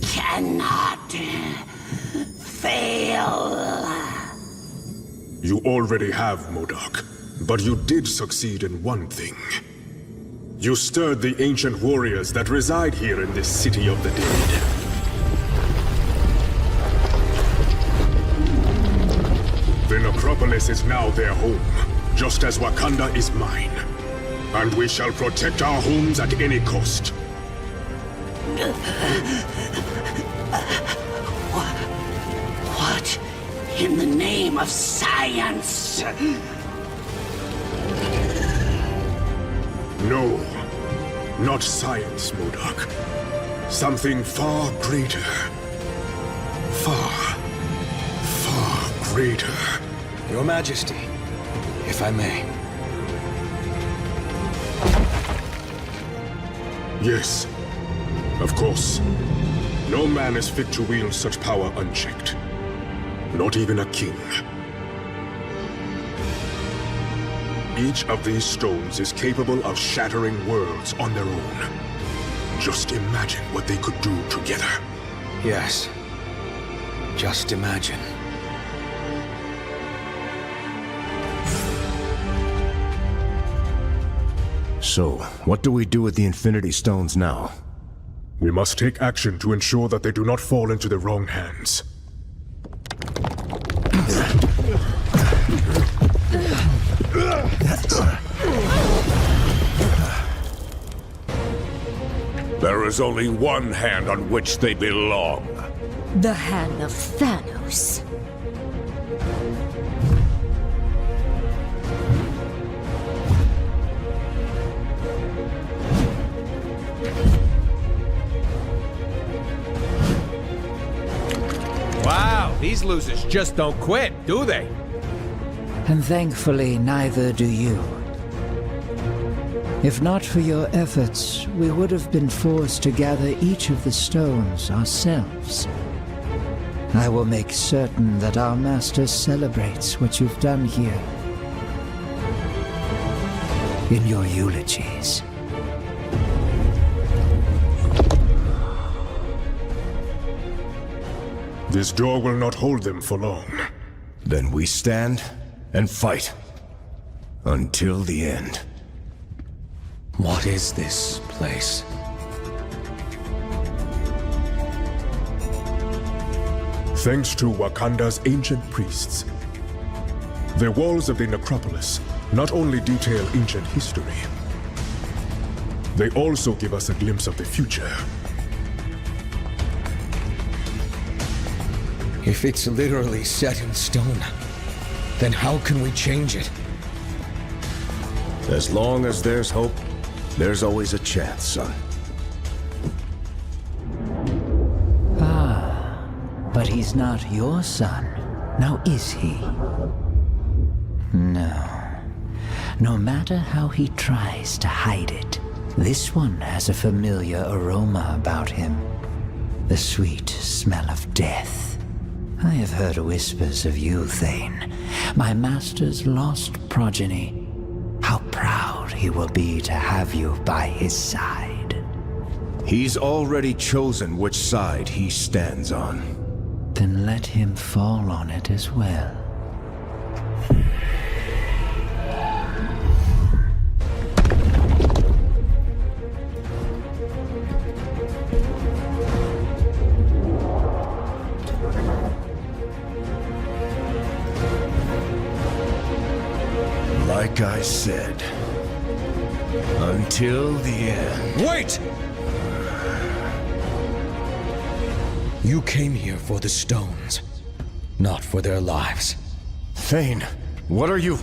cannot fail. You already have, MODOK, but you did succeed in one thing. You stirred the ancient warriors that reside here in this city of the dead. The necropolis is now their home, just as Wakanda is mine. And we shall protect our homes at any cost. What in the name of science? No, not science, MODOK. Something far greater. Far greater. Your Majesty, if I may. Yes, of course. No man is fit to wield such power unchecked. Not even a king. Each of these stones is capable of shattering worlds on their own. Just imagine what they could do together. Yes. Just imagine. So, what do we do with the Infinity Stones now? We must take action to ensure that they do not fall into the wrong hands. There is only one hand on which they belong. The hand of Thanos. Wow, these losers just don't quit, do they? And thankfully, neither do you. If not for your efforts, we would have been forced to gather each of the stones ourselves. I will make certain that our master celebrates what you've done here. In your eulogies. This door will not hold them for long. Then we stand and fight. Until the end. What is this place? Thanks to Wakanda's ancient priests. The walls of the necropolis not only detail ancient history, they also give us a glimpse of the future. If it's literally set in stone, then how can we change it? As long as there's hope, there's always a chance, son. Ah, but he's not your son, now is he? No. No matter how he tries to hide it, this one has a familiar aroma about him. The sweet smell of death. I have heard whispers of you, Thane, my master's lost progeny. How proud he will be to have you by his side. He's already chosen which side he stands on. Then let him fall on it as well. Like I said, until the end. Wait! You came here for the stones, not for their lives. Thane, what are you?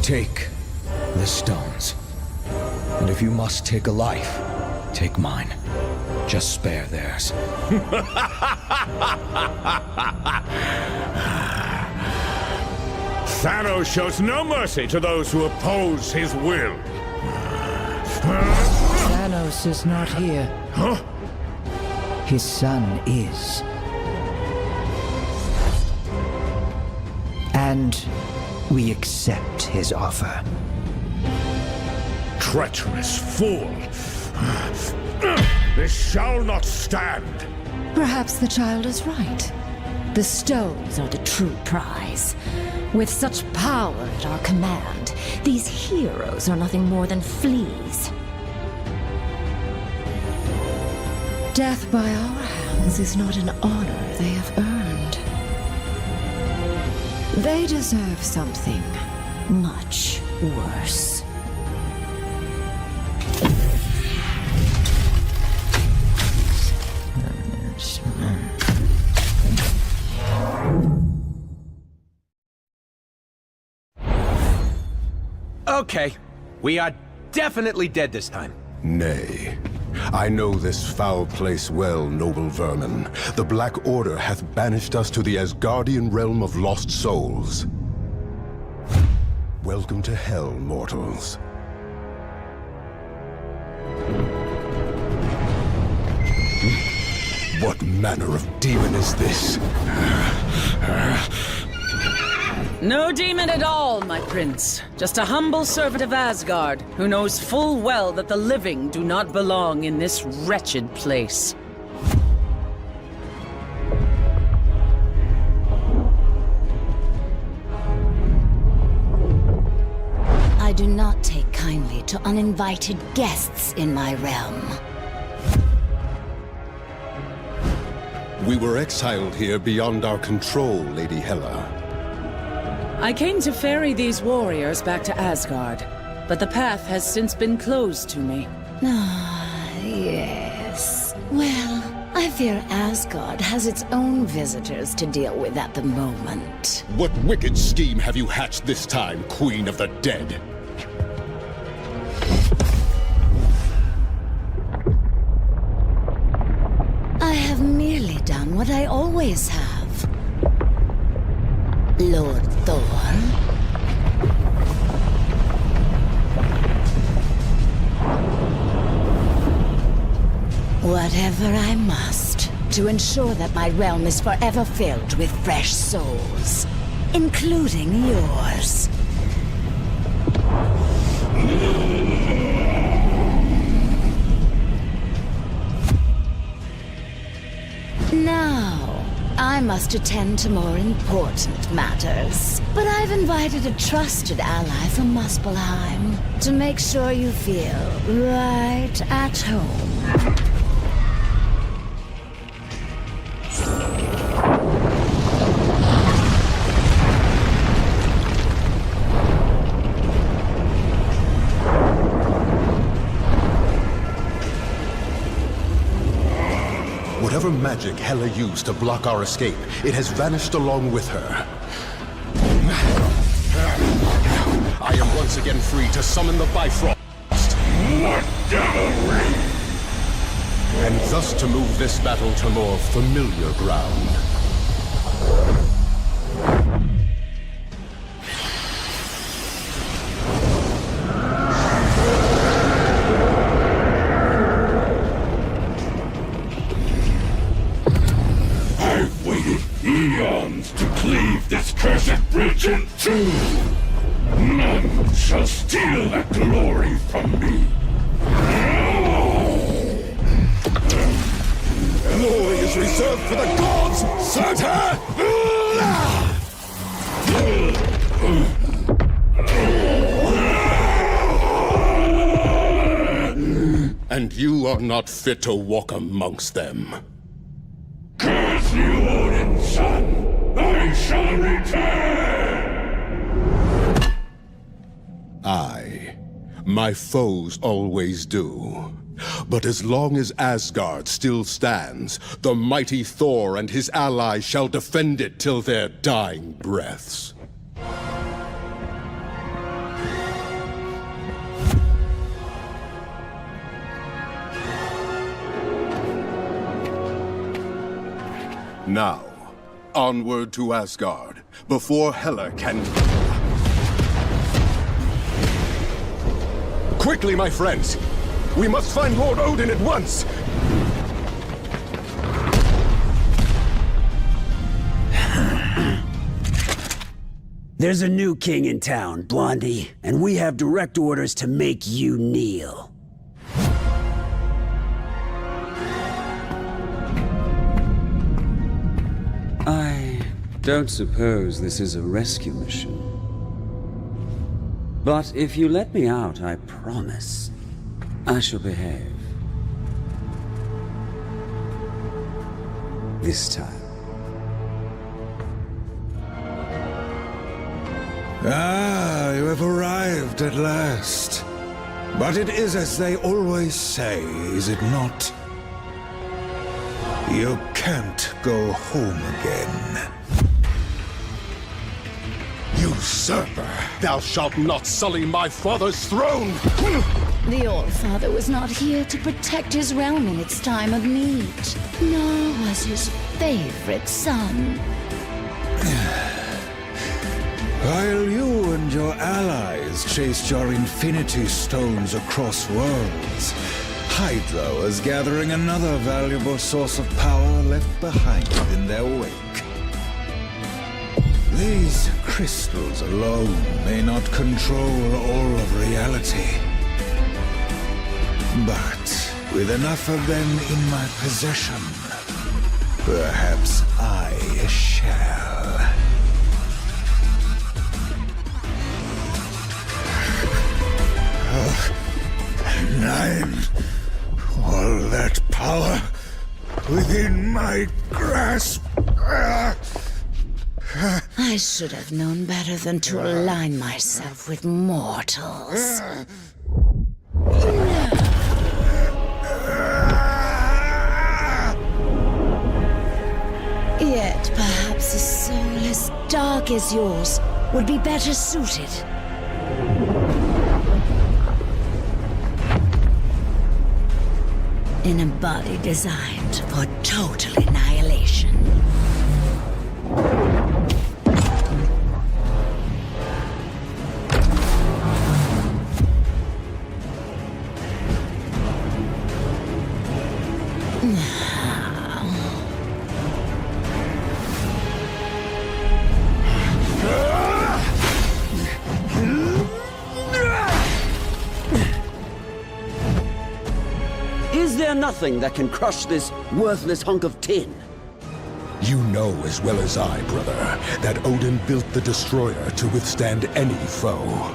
Take the stones. And if you must take a life, take mine. Just spare theirs. Thanos shows no mercy to those who oppose his will. Thanos is not here. Huh? His son is. And we accept his offer. Treacherous fool! This shall not stand! Perhaps the child is right. The stones are the true prize. With such power at our command, these heroes are nothing more than fleas. Death by our hands is not an honor they have earned. They deserve something much worse. Okay, we are definitely dead this time. Nay. I know this foul place well, noble vermin. The Black Order hath banished us to the Asgardian realm of lost souls. Welcome to hell, mortals. What manner of demon is this? No demon at all, my prince. Just a humble servant of Asgard, who knows full well that the living do not belong in this wretched place. I do not take kindly to uninvited guests in my realm. We were exiled here beyond our control, Lady Hela. I came to ferry these warriors back to Asgard, but the path has since been closed to me. Ah, yes. Well, I fear Asgard has its own visitors to deal with at the moment. What wicked scheme have you hatched this time, Queen of the Dead? I have merely done what I always have. Lord Thor. Whatever I must, to ensure that my realm is forever filled with fresh souls, including yours. Now, I must attend to more important matters. But I've invited a trusted ally from Muspelheim to make sure you feel right at home. Whatever magic Hela used to block our escape, it has vanished along with her. I am once again free to summon the Bifrost. What devilry! And thus to move this battle to more familiar ground. Eons to cleave this cursed bridge in two. None shall steal that glory from me. Glory is reserved for the gods, Santa! And you are not fit to walk amongst them. Curse you, Odin's son! I shall return! Aye, my foes always do. But as long as Asgard still stands, the mighty Thor and his allies shall defend it till their dying breaths. Now, onward to Asgard, before Hela can... Quickly, my friends! We must find Lord Odin at once! There's a new king in town, Blondie, and we have direct orders to make you kneel. I don't suppose this is a rescue mission. But if you let me out, I promise I shall behave. This time. Ah, you have arrived at last. But it is as they always say, is it not? You can't go home again. Usurper! Thou shalt not sully my father's throne! The All-Father was not here to protect his realm in its time of need, nor was his favorite son. While you and your allies chased your Infinity Stones across worlds, Hydra was gathering another valuable source of power left behind in their wake. These crystals alone may not control all of reality. But with enough of them in my possession, perhaps I shall. And all that power within my grasp. I should have known better than to align myself with mortals. Yet perhaps a soul as dark as yours would be better suited. In a body designed for total annihilation. Is there nothing that can crush this worthless hunk of tin? You know as well as I, brother, that Odin built the Destroyer to withstand any foe.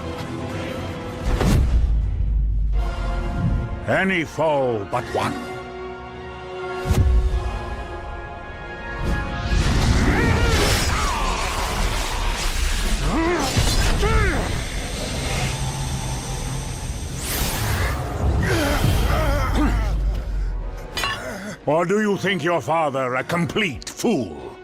Any foe but one. Or do you think your father a complete fool?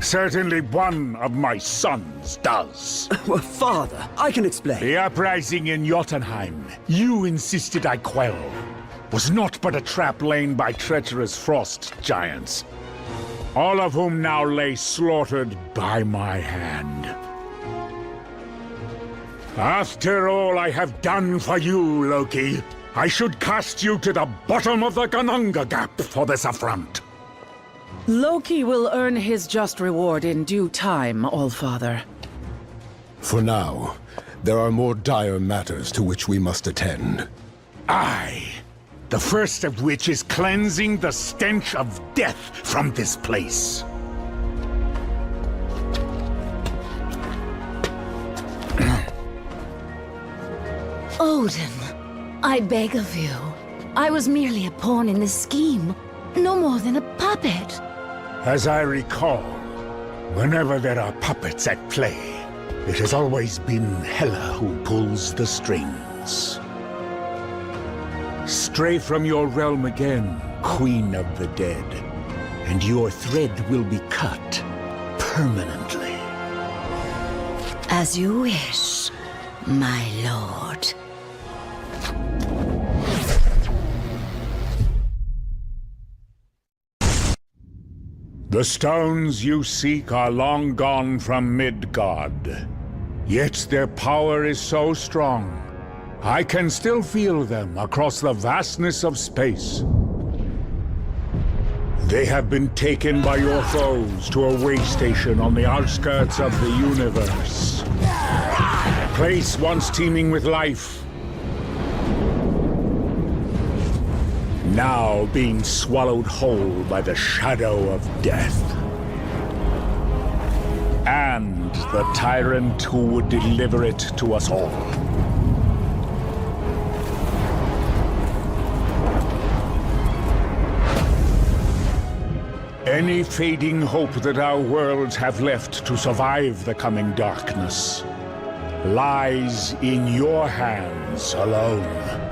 Certainly one of my sons does. Well, father, I can explain. The uprising in Jotunheim, you insisted I quell, was not but a trap laid by treacherous frost giants, all of whom now lay slaughtered by my hand. After all I have done for you, Loki, I should cast you to the bottom of the Kananga Gap for this affront. Loki will earn his just reward in due time, All-Father. For now, there are more dire matters to which we must attend. Aye. The first of which is cleansing the stench of death from this place. Odin, I beg of you. I was merely a pawn in this scheme, no more than a puppet. As I recall, whenever there are puppets at play, it has always been Hela who pulls the strings. Stray from your realm again, Queen of the Dead, and your thread will be cut permanently. As you wish, my lord. The stones you seek are long gone from Midgard. Yet their power is so strong, I can still feel them across the vastness of space. They have been taken by your foes to a way station on the outskirts of the universe. A place once teeming with life, now being swallowed whole by the shadow of death. And the tyrant who would deliver it to us all. Any fading hope that our worlds have left to survive the coming darkness lies in your hands alone.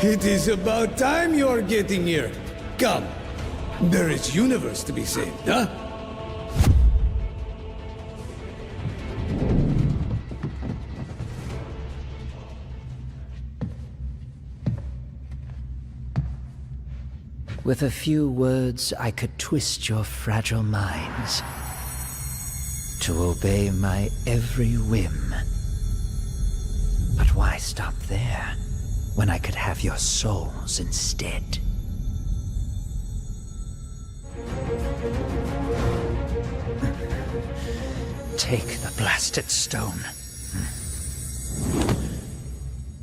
It is about time you're getting here. Come. There is universe to be saved, huh? With a few words, I could twist your fragile minds to obey my every whim. But why stop there, when I could have your souls instead? Take the blasted stone.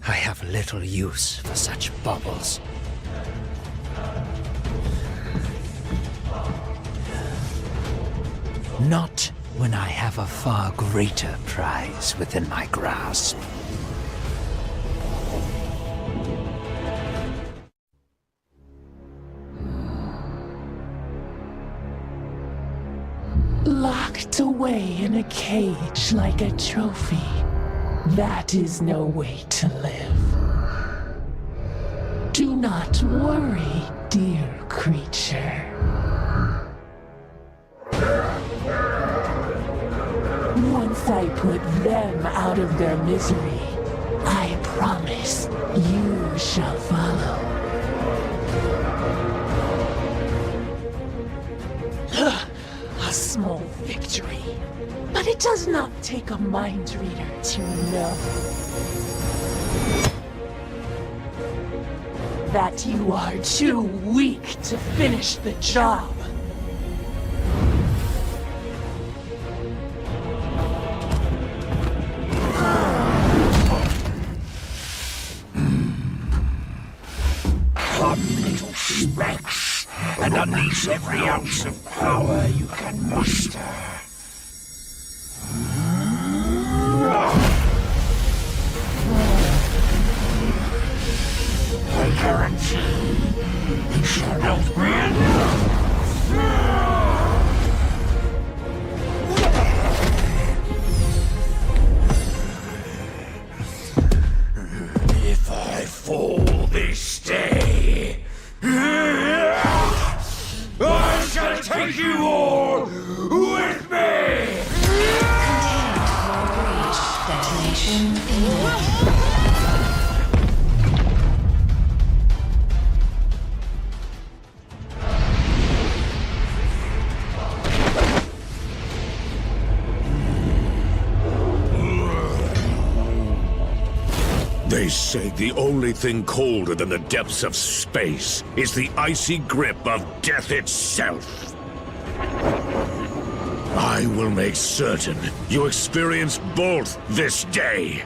I have little use for such baubles. Not when I have a far greater prize within my grasp. Locked away in a cage like a trophy. That is no way to live. Do not worry, dear creature. Once I put them out of their misery, I promise you shall follow. A small victory, but it does not take a mind reader to know that you are too weak to finish the job. Come, little specks, and unleash every ounce of power you can muster. I guarantee it shall not be enough. If I fall this day, I shall take you all with me! Detonation imminent. They say the only thing colder than the depths of space is the icy grip of death itself. I will make certain you experience both this day.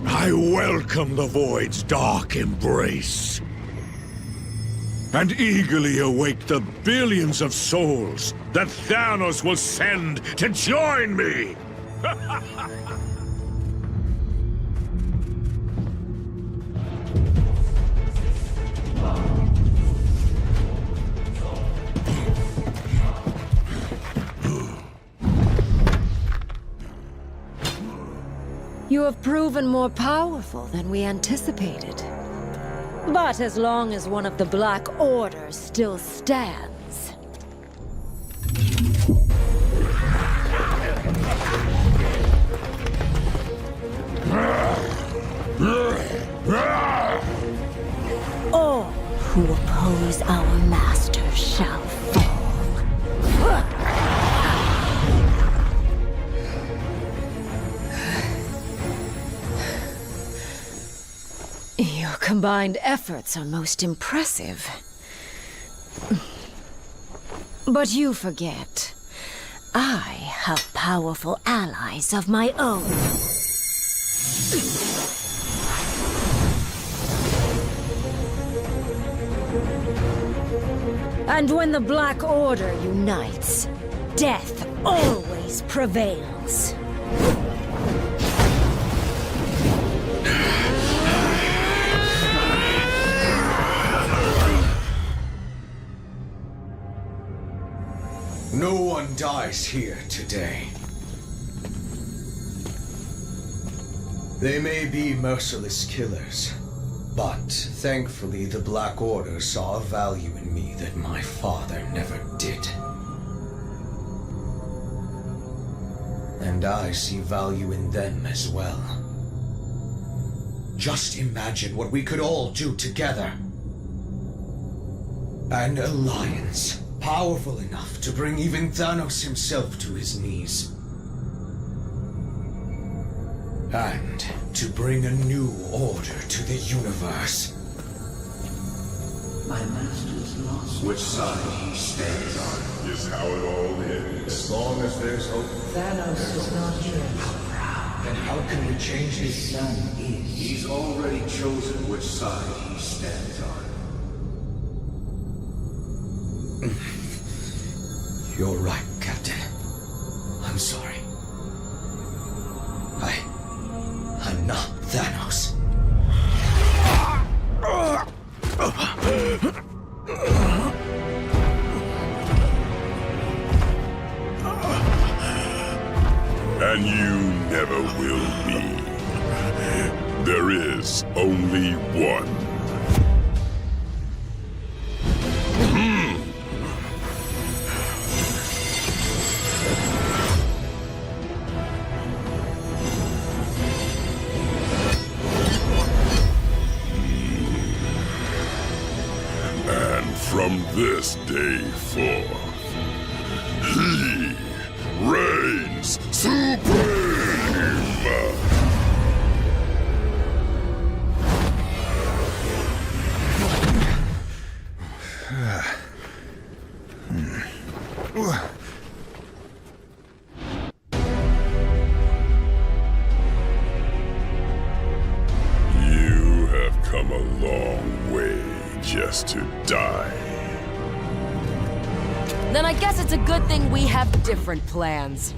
I welcome the Void's dark embrace, and eagerly await the billions of souls that Thanos will send to join me! You have proven more powerful than we anticipated. But as long as one of the Black Order still stands... all who oppose our master shall fall. Your combined efforts are most impressive. But you forget, I have powerful allies of my own. And when the Black Order unites, death always prevails. No one dies here today. They may be merciless killers, but thankfully the Black Order saw a value in me that my father never did. And I see value in them as well. Just imagine what we could all do together. An alliance powerful enough to bring even Thanos himself to his knees. And to bring a new order to the universe. My master's lost. Which side he stands on is how it all ends. As long as there's hope. Thanos is not here. Then how can we change His this? son is. He's already chosen which side he stands on. You're right, Captain. I'm sorry. I'm not Thanos. And you never will be. There is only one. From this day forth, he reigns supreme! You have come a long way just to die. Then I guess it's a good thing we have different plans.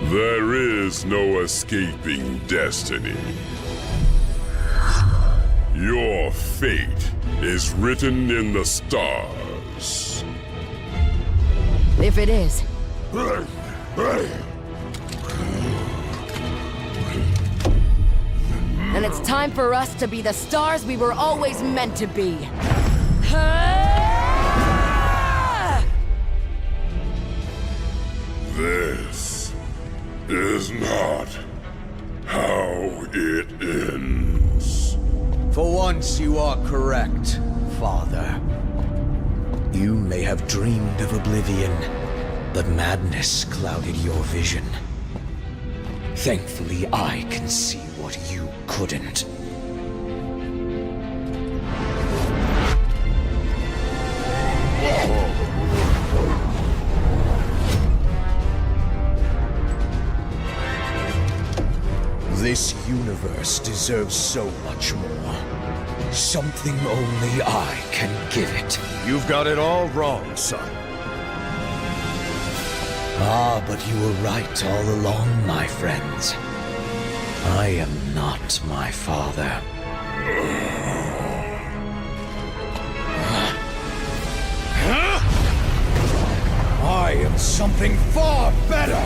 There is no escaping destiny. Your fate is written in the stars. If it is. And it's time for us to be the stars we were always meant to be. This is not how it ends. For once you are correct, Father. You may have dreamed of oblivion, but madness clouded your vision. Thankfully, I can see what you couldn't. This universe deserves so much more. Something only I can give it. You've got it all wrong, son. Ah, but you were right all along, my friends. I am not my father. something far better!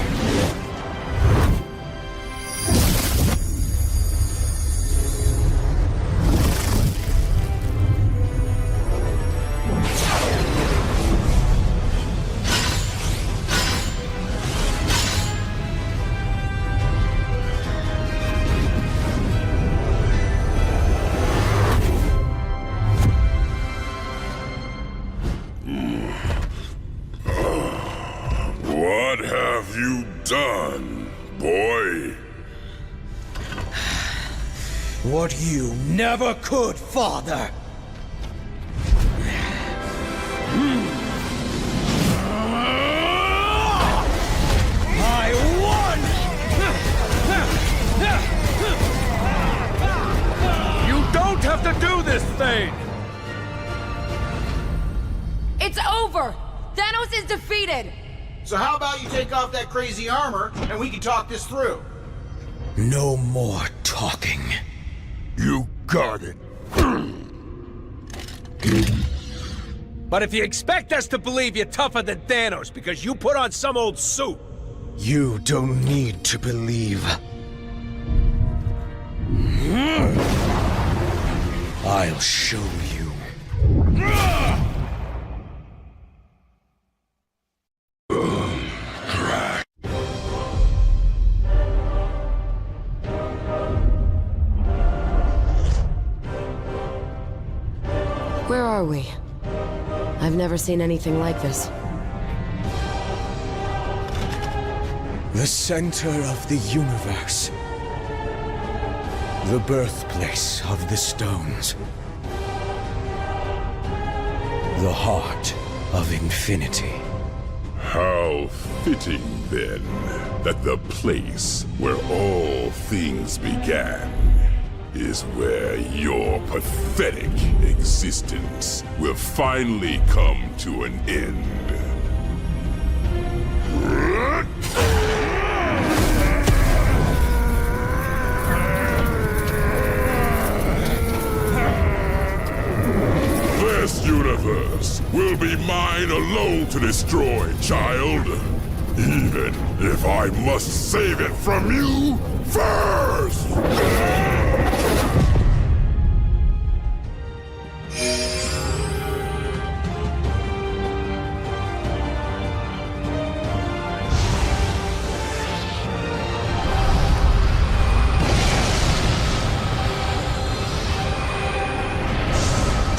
What have you done, boy? What you never could, Father! I won! You don't have to do this thing! It's over! Thanos is defeated! So how about you take off that crazy armor, and we can talk this through? No more talking. You got it. But if you expect us to believe you're tougher than Thanos because you put on some old suit... You don't need to believe. I'll show you. Where are we? I've never seen anything like this. The center of the universe. The birthplace of the stones. The heart of infinity. How fitting, then, that the place where all things began is where your pathetic existence will finally come to an end. This universe will be mine alone to destroy, child. Even if I must save it from you first!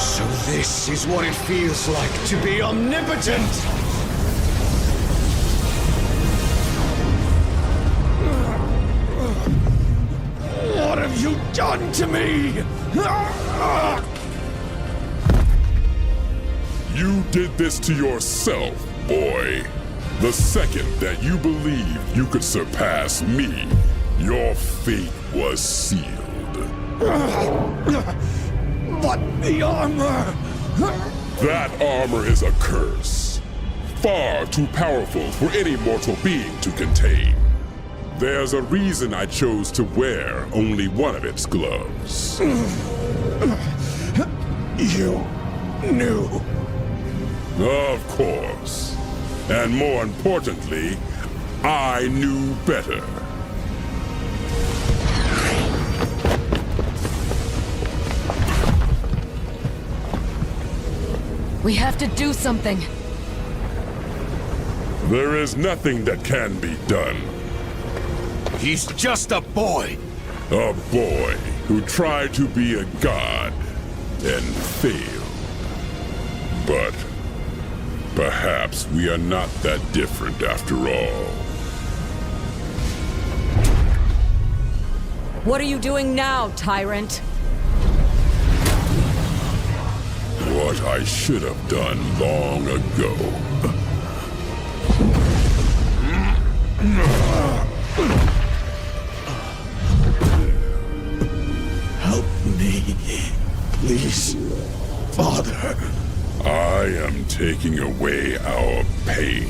So this is what it feels like to be omnipotent! What have you done to me? You did this to yourself, boy. The second that you believed you could surpass me, your fate was sealed. But the armor! That armor is a curse. Far too powerful for any mortal being to contain. There's a reason I chose to wear only one of its gloves. You knew. Of course. And more importantly, I knew better. We have to do something. There is nothing that can be done. He's just a boy. A boy who tried to be a god and failed. But perhaps we are not that different after all. What are you doing now, tyrant? What I should have done long ago. Help me, please, Father. I am taking away our pain.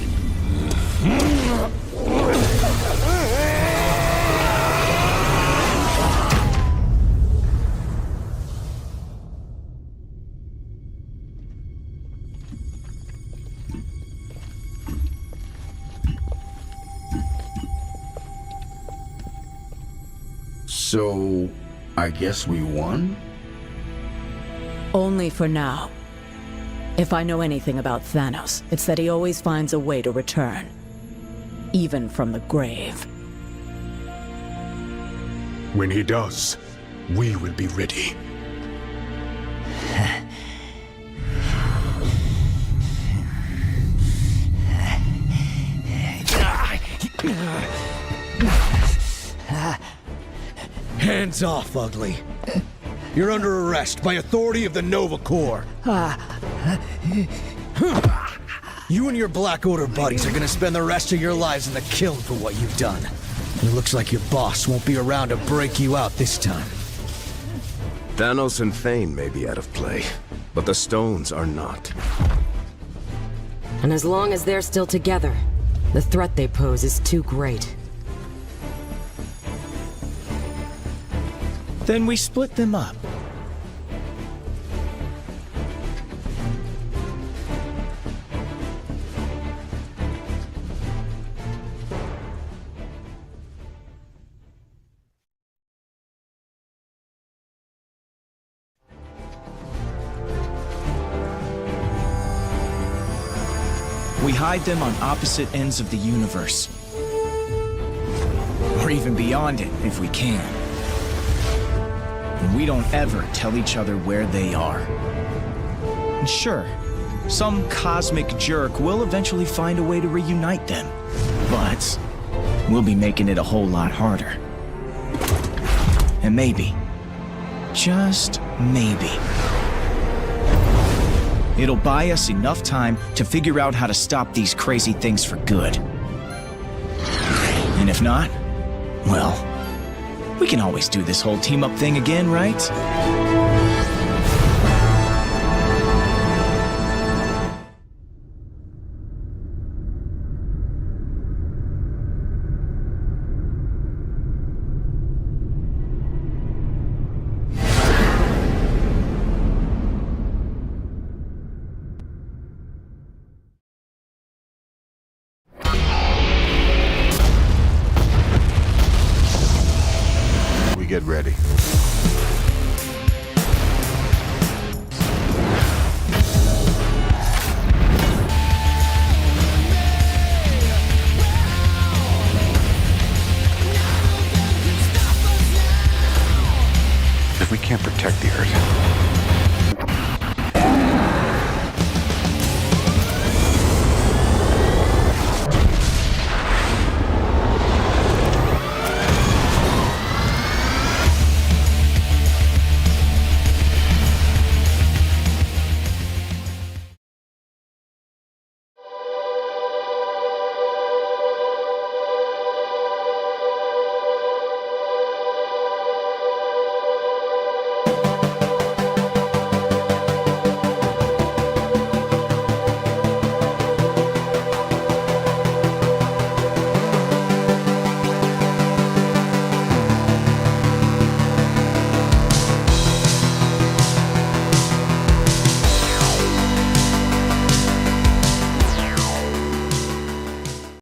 So, I guess we won? Only for now. If I know anything about Thanos, it's that he always finds a way to return. Even from the grave. When he does, we will be ready. Hands off, Ugly. You're under arrest by authority of the Nova Corps. You and your Black Order buddies are gonna spend the rest of your lives in the kiln for what you've done. And it looks like your boss won't be around to break you out this time. Thanos and Thane may be out of play, but the stones are not. And as long as they're still together, the threat they pose is too great. Then we split them up. We hide them on opposite ends of the universe. Or even beyond it, if we can. And we don't ever tell each other where they are. And sure, some cosmic jerk will eventually find a way to reunite them. But we'll be making it a whole lot harder. And maybe, just maybe, it'll buy us enough time to figure out how to stop these crazy things for good. And if not, well, we can always do this whole team-up thing again, right?